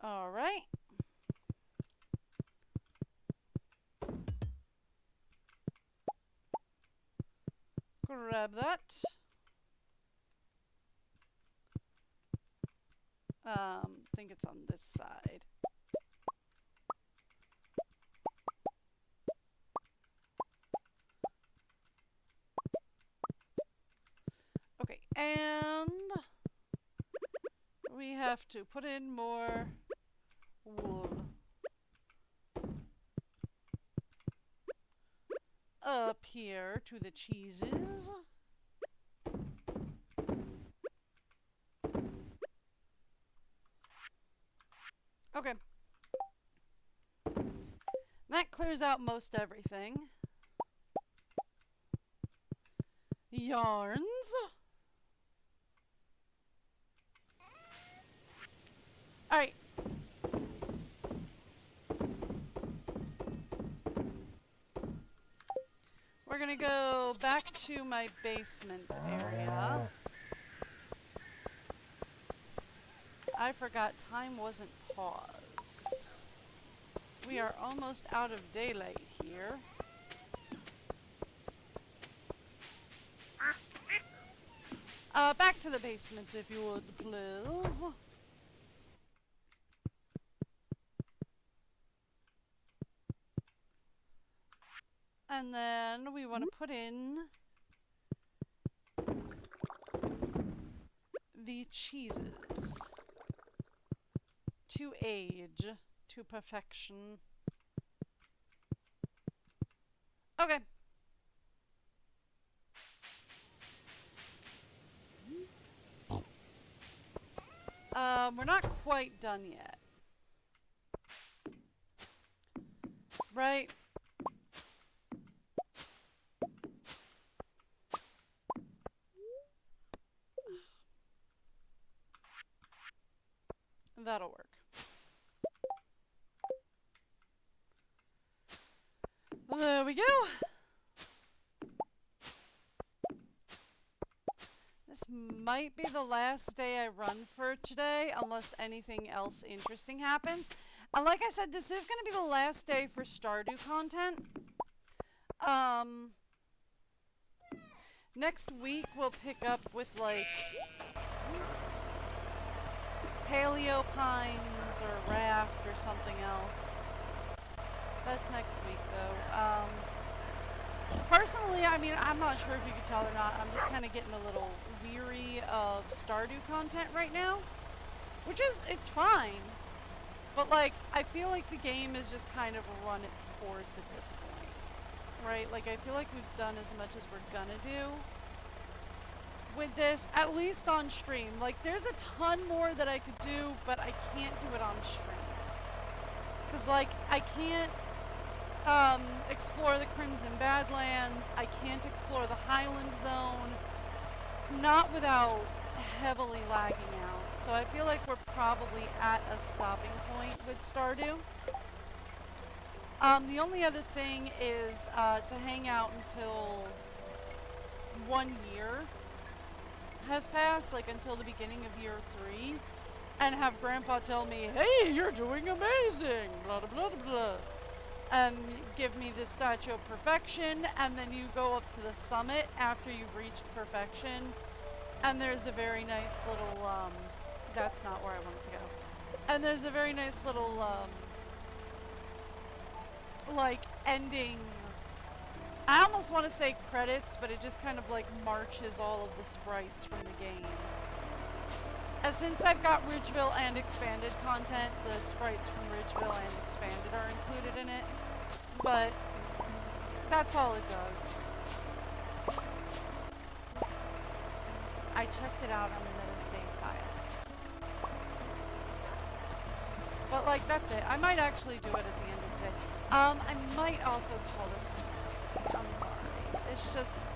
All right. Grab that. I think it's on this side. Okay, and we have to put in more wool. Up here to the cheeses. Okay. That clears out most everything. Yarns. Alright. We're gonna go back to my basement area. I forgot time wasn't paused. We are almost out of daylight here. Back to the basement if you would, please. And then we want to put in the cheeses to age to perfection. Okay. We're not quite done yet. Right? That'll work. There we go. This might be the last day I run for today, unless anything else interesting happens. And like I said, this is going to be the last day for Stardew content. Next week we'll pick up with like Paleo Pines or Raft or something else. That's next week though. Personally, I mean, I'm not sure if you could tell or not, I'm just kind of getting a little weary of Stardew content right now. Which is, it's fine. But But, like, I feel like the game has just kind of run its course at this point, right? Like, I feel like we've done as much as we're gonna do with this, at least on stream. Like, there's a ton more that I could do, but I can't do it on stream. Because, like, I can't explore the Crimson Badlands. I can't explore the Highland Zone. Not without heavily lagging out. So I feel like we're probably at a stopping point with Stardew. The only other thing is to hang out until 1 year has passed, like until the beginning of year 3, and have Grandpa tell me, "Hey, you're doing amazing," blah blah blah blah, and give me the Statue of Perfection, and then you go up to the summit after you've reached perfection, and there's a very nice little, that's not where I wanted to go, and there's a very nice little, like, ending, I almost want to say credits, but it just kind of, like, marches all of the sprites from the game. Since I've got Ridgeville and Expanded content, the sprites from Ridgeville and Expanded are included in it, but that's all it does. I checked it out on another save file. But, like, that's it. I might actually do it at the end of today. I might also call this one. I'm sorry. It's just...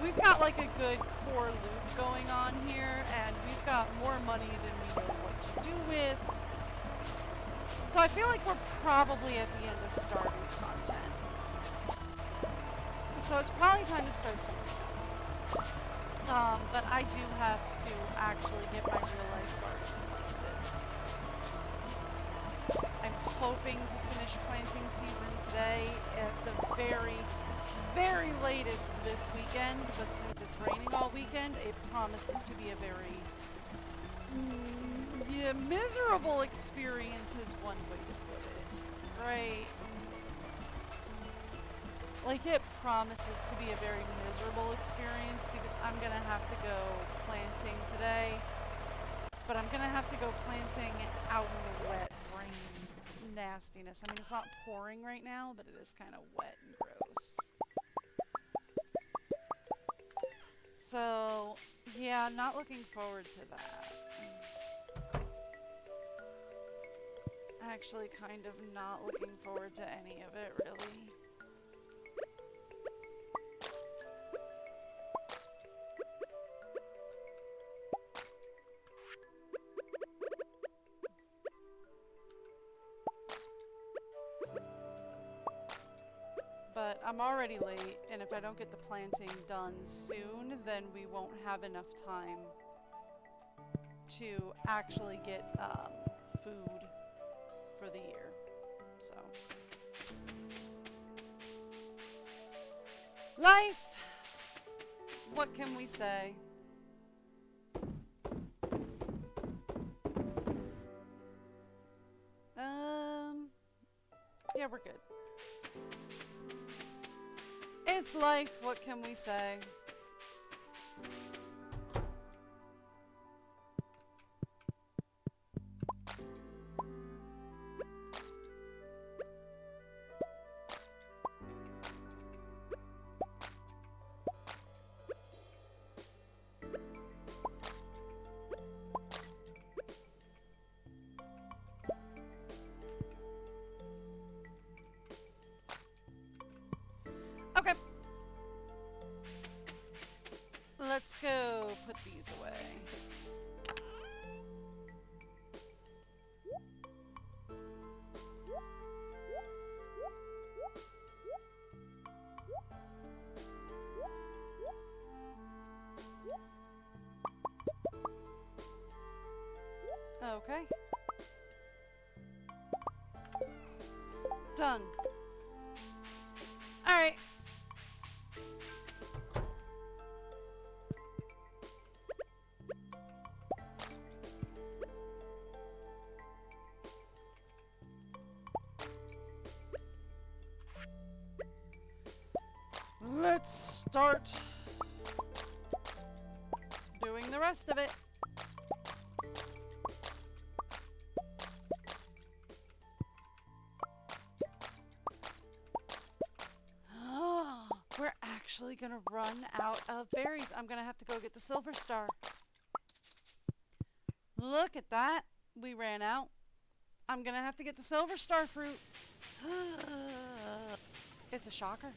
we've got, like, a good core loop going on here, and we've got more money than we know what to do with. So I feel like we're probably at the end of Stardew content. So it's probably time to start something else. But I do have to actually get my real life garden planted. I'm hoping to finish planting season today at the very, very latest this weekend, but since it's raining all weekend, it promises to be a very yeah, miserable experience is one way to put it, right? Like, it promises to be a very miserable experience because I'm gonna have to go planting today, but I'm gonna have to go planting out in the wet rain nastiness. I mean, it's not pouring right now, but it is kind of wet and gross. So, yeah, not looking forward to that. Actually, kind of not looking forward to any of it, really. But I'm already late, and if I don't get the planting done soon, then we won't have enough time to actually get food for the year. So, life! What can we say? Yeah, we're good. It's life, what can we say? Okay. Let's go put these away. Okay. Done. All right. Let's start doing the rest of it. probably gonna run out of berries. I'm gonna have to go get the silver star. Look at that. We ran out. I'm gonna have to get the silver star fruit. It's a shocker.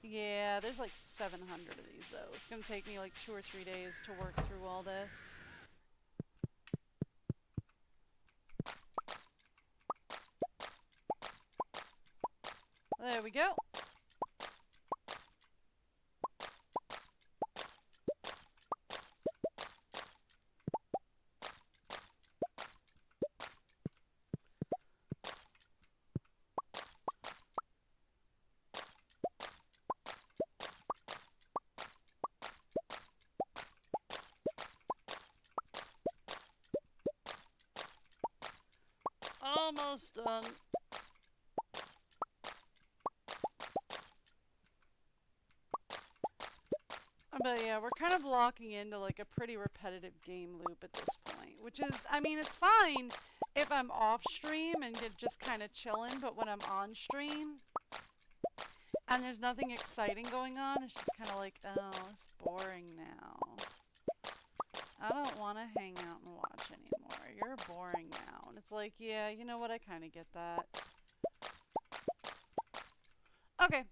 Yeah, there's like 700 of these though. It's gonna take me like 2 or 3 days to work through all this. There we go. Almost done. But yeah, we're kind of locking into like a pretty repetitive game loop at this point, which is, I mean, it's fine if I'm off stream and just kind of chilling, but when I'm on stream and there's nothing exciting going on, it's just kind of like, oh, it's boring now. I don't want to hang out and watch anymore. You're boring now. And it's like, yeah, you know what? I kind of get that. Okay.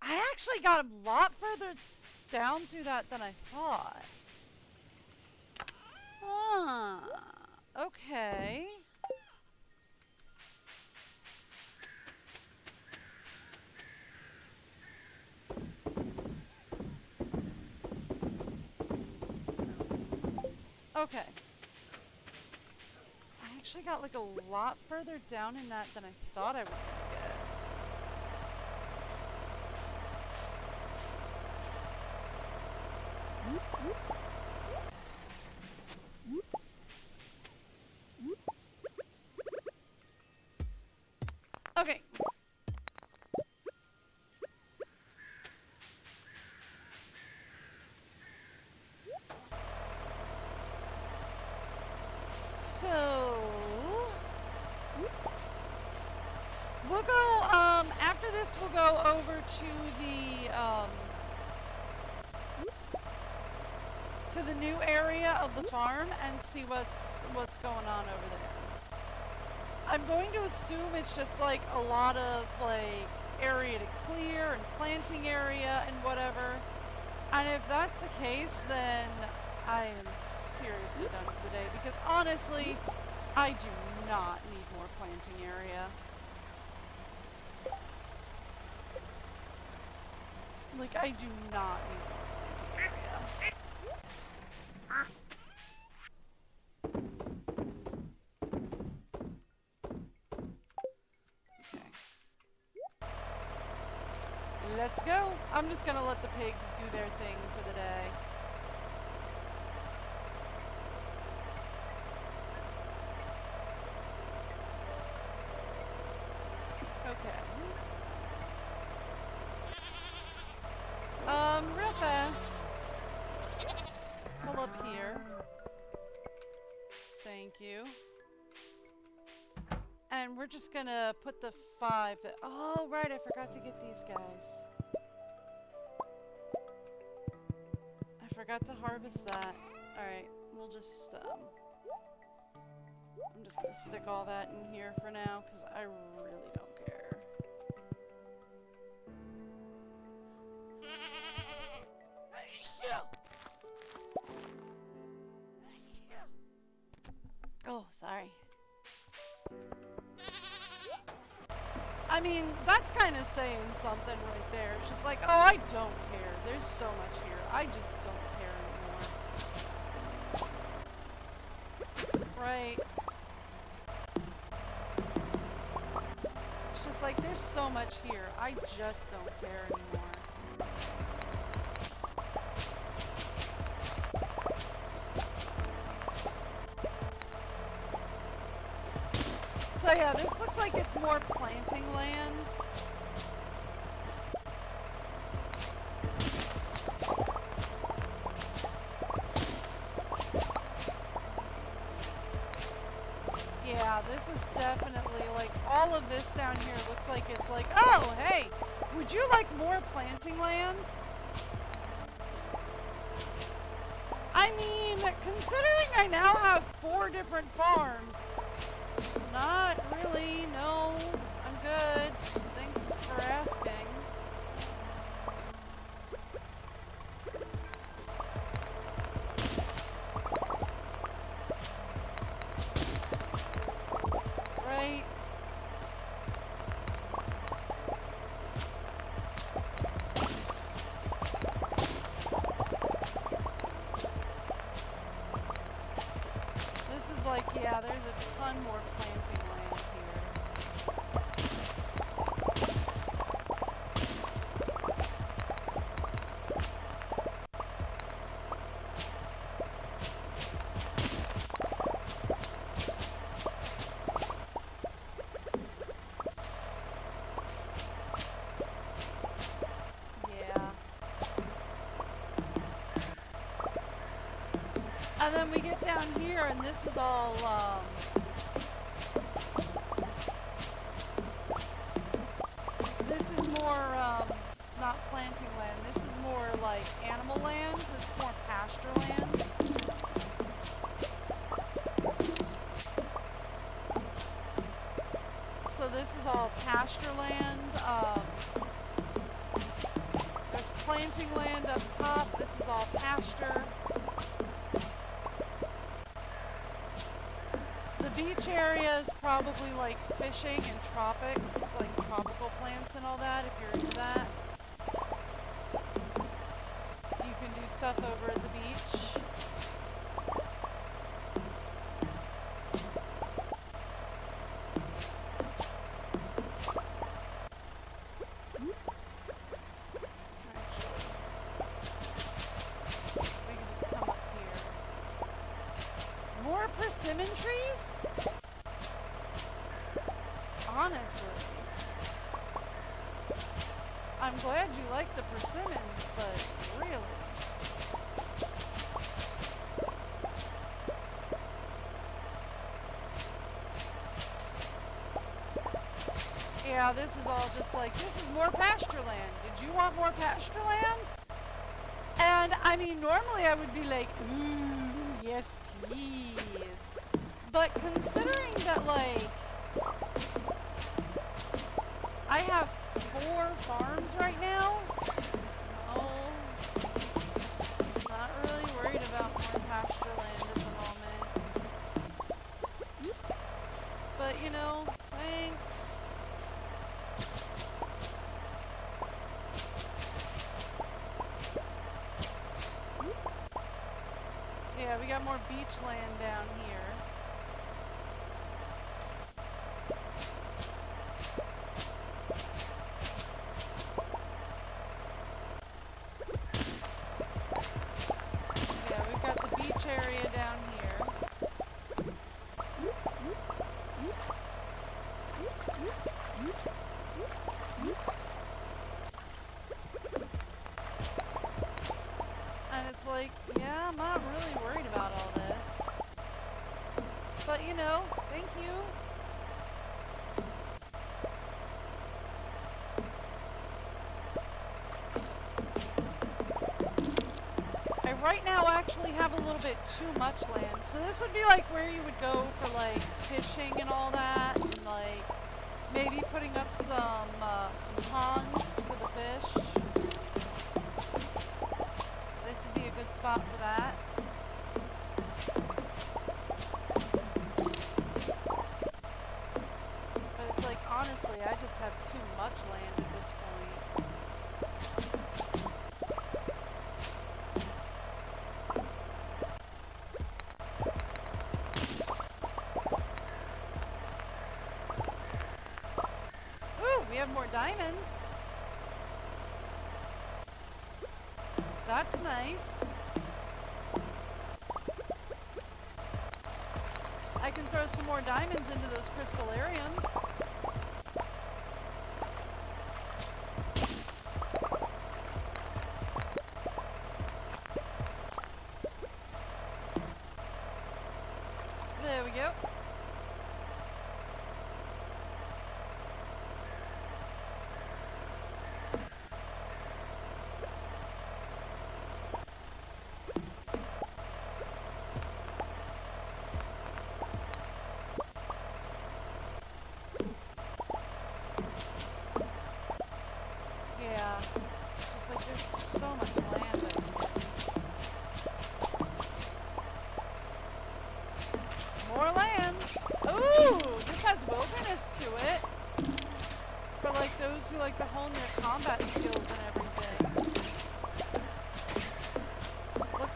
I actually got a lot further down through that than I thought. Ah, okay. Okay. I actually got like a lot further down in that than I thought I was gonna get. Okay. So we'll go after this we'll go over to the new area of the farm and see what's going on over there. I'm going to assume it's just like a lot of like area to clear and planting area and whatever. And if that's the case, then I am seriously done for the day because honestly, I do not need more planting area. Like, I do not need more planting area. Okay. Let's go. I'm just gonna let the pigs do their thing for the day. Okay. Real fast. Pull up here. Thank you. And we're just gonna put the 5 that. Oh, right, I forgot to get these guys. I forgot to harvest that. Alright, we'll just, I'm just gonna stick all that in here for now, because I really don't care. Oh, sorry. I mean, that's kind of saying something right there. It's just like, oh, I don't care. There's so much here. I just don't care anymore. Right. It's just like, there's so much here. I just don't care anymore. So yeah, this looks like it's more planting land. Yeah, this is definitely like all of this down here looks like it's like, oh, hey, would you like more planting land? I mean, considering I now have 4 different farms, not really, no, I'm good. Thanks for asking. Right? This is like, yeah, there's a ton more planting land here. Yeah. And then we get down here and this is all, this is more, not planting land. This is more like animal land. This is more pasture land. So this is all pasture land. There's planting land up top. This is all pasture. The beach area is probably like fishing and tropics, like tropical plants and all that, if you're into that. You can do stuff over at the beach. We can just come up here. More persimmon trees? Honestly. I'm glad you like the persimmons, but really. Yeah, this is all just like, this is more pasture land. Did you want more pasture land? And I mean, normally I would be like, ooh, yes, please. But considering that, like, I have 4 farms right now, no, not really worried about more pasture land at the moment. But, you know, thanks. Yeah, we got more beach land down here. Yeah, we've got the beach area down here. And it's like, yeah, I'm not really worried about all this. But, you know, thank you. I right now actually have a little bit too much land. So this would be like where you would go for like fishing and all that. And like maybe putting up some ponds for the fish. This would be a good spot for that. But it's like, honestly, I just have too much land at this point. Ooh, we have more diamonds. That's nice. I can throw some more diamonds into those crystallariums. There we go.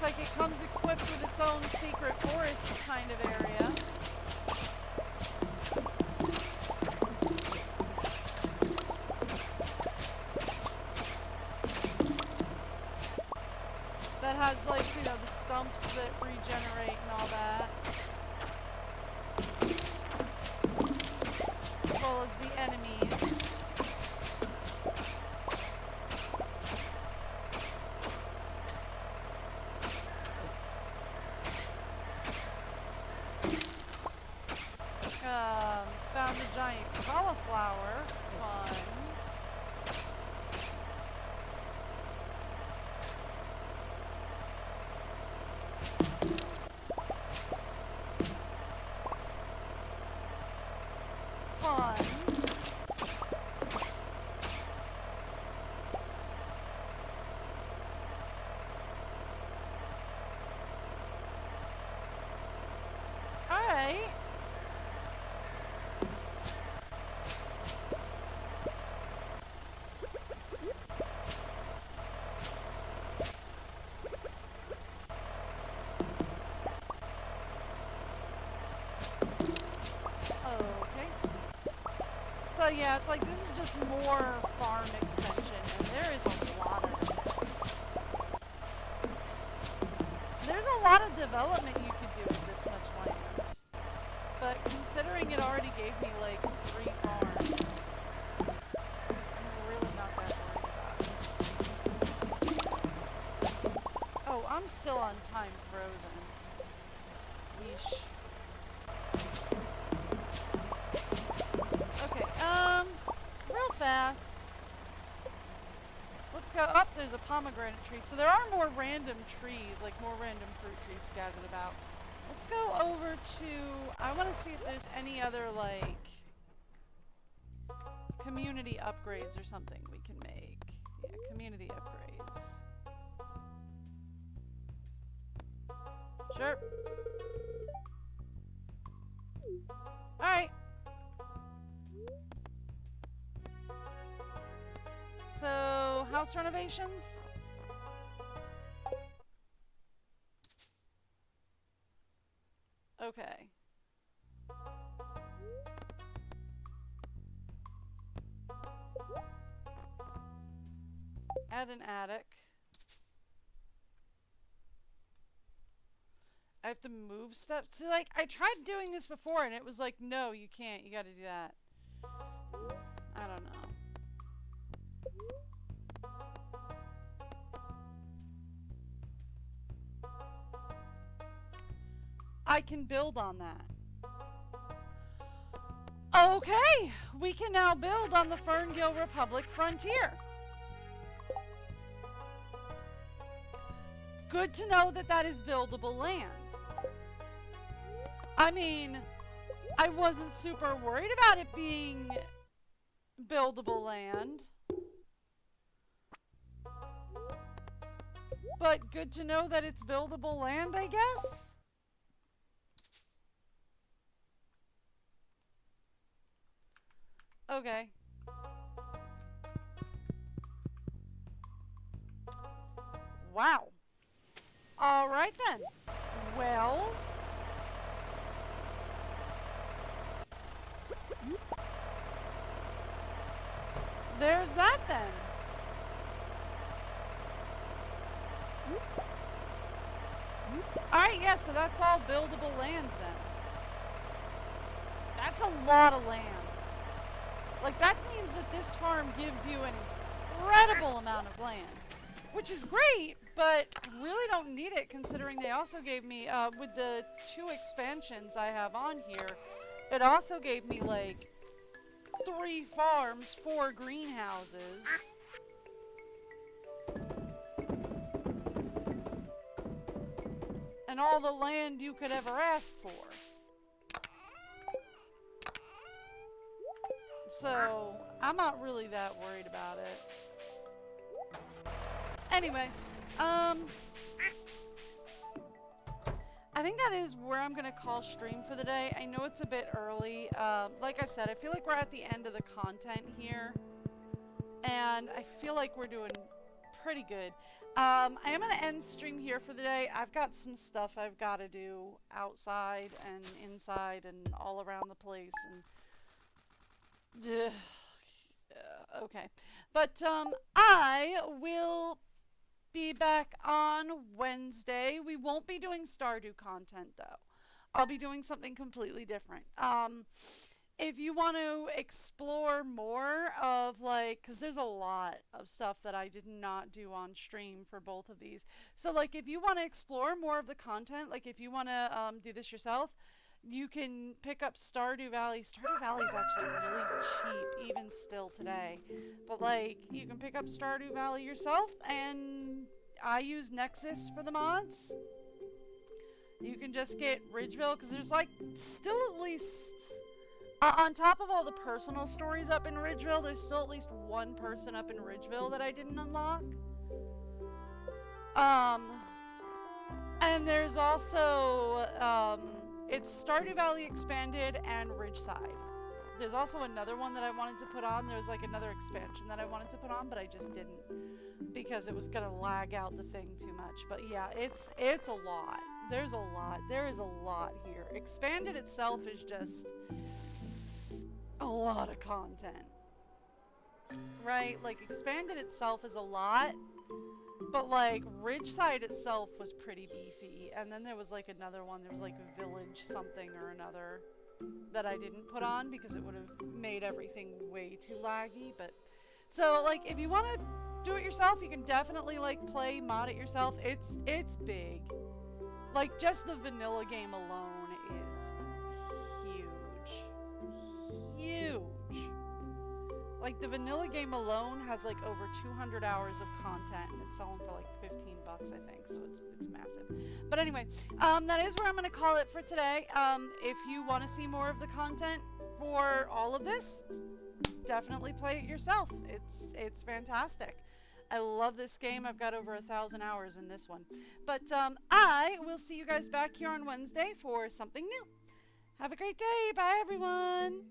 looks like it comes equipped with its own secret forest kind of area. That has, like, you know, the stumps that regenerate and all that. As well as the enemies. Found a giant cauliflower. Fun. Fun. Alright. Okay. So yeah, it's like this is just more farm extension, and there is a lot of it. There's a lot of development you could do with this much land. But considering it already gave me like 3 farms, I'm really not that worried about it. Oh, I'm still on time frozen. Yeesh. Okay, real fast. Let's go. Oh, there's a pomegranate tree. So there are more random trees, like more random fruit trees scattered about. Let's go over to, I want to see if there's any other, like, community upgrades or something we can make. Yeah, community upgrades. Sure. Alright. So, house renovations? Okay. Add an attic. I have to move stuff. So, like, I tried doing this before and it was like, no, you can't. You gotta do that. I don't know. I can build on that. Okay, we can now build on the Ferngill Republic frontier. Good to know that that is buildable land. I mean, I wasn't super worried about it being buildable land. But good to know that it's buildable land, I guess? Okay. Wow. Alright then. Well. There's that then. Alright, yeah, so that's all buildable land then. That's a lot of land. Like, that means that this farm gives you an incredible amount of land. Which is great, but really don't need it considering they also gave me, with the 2 expansions I have on here, it also gave me, like, 3 farms, 4 greenhouses. And all the land you could ever ask for. So, I'm not really that worried about it. Anyway, I think that is where I'm going to call stream for the day. I know it's a bit early. Like I said, I feel like we're at the end of the content here. And I feel like we're doing pretty good. I am gonna end stream here for the day. I've got some stuff I've got to do outside and inside and all around the place, and okay. But I will be back on Wednesday. We won't be doing Stardew content though. I'll be doing something completely different. If you want to explore more of like, because there's a lot of stuff that I did not do on stream for both of these. So like, if you want to explore more of the content, like if you want to do this yourself, you can pick up Stardew Valley. Stardew Valley is actually really cheap, even still today. But like, you can pick up Stardew Valley yourself, and I use Nexus for the mods. You can just get Ridgeville because there's like still at least on top of all the personal stories up in Ridgeville, there's still at least one person up in Ridgeville that I didn't unlock. Um, and there's also it's Stardew Valley Expanded and Ridgeside. There's also another one that I wanted to put on. There's like another expansion that I wanted to put on, but I just didn't because it was gonna lag out the thing too much. But yeah, it's a lot. There's a lot. There is a lot here. Expanded itself is just a lot of content. Right? Like Expanded itself is a lot, but like Ridgeside itself was pretty beefy. And then there was like another one, there was like Village something or another that I didn't put on because it would have made everything way too laggy. But so like if you want to do it yourself, you can definitely like play mod it yourself. It's big. Like just the vanilla game alone is huge. Huge. Like the vanilla game alone has like over 200 hours of content and it's selling for like 15 bucks I think, so it's massive. But anyway, that is where I'm going to call it for today. If you want to see more of the content for all of this, definitely play it yourself. It's fantastic. I love this game. I've got over 1,000 hours in this one. But I will see you guys back here on Wednesday for something new. Have a great day. Bye, everyone.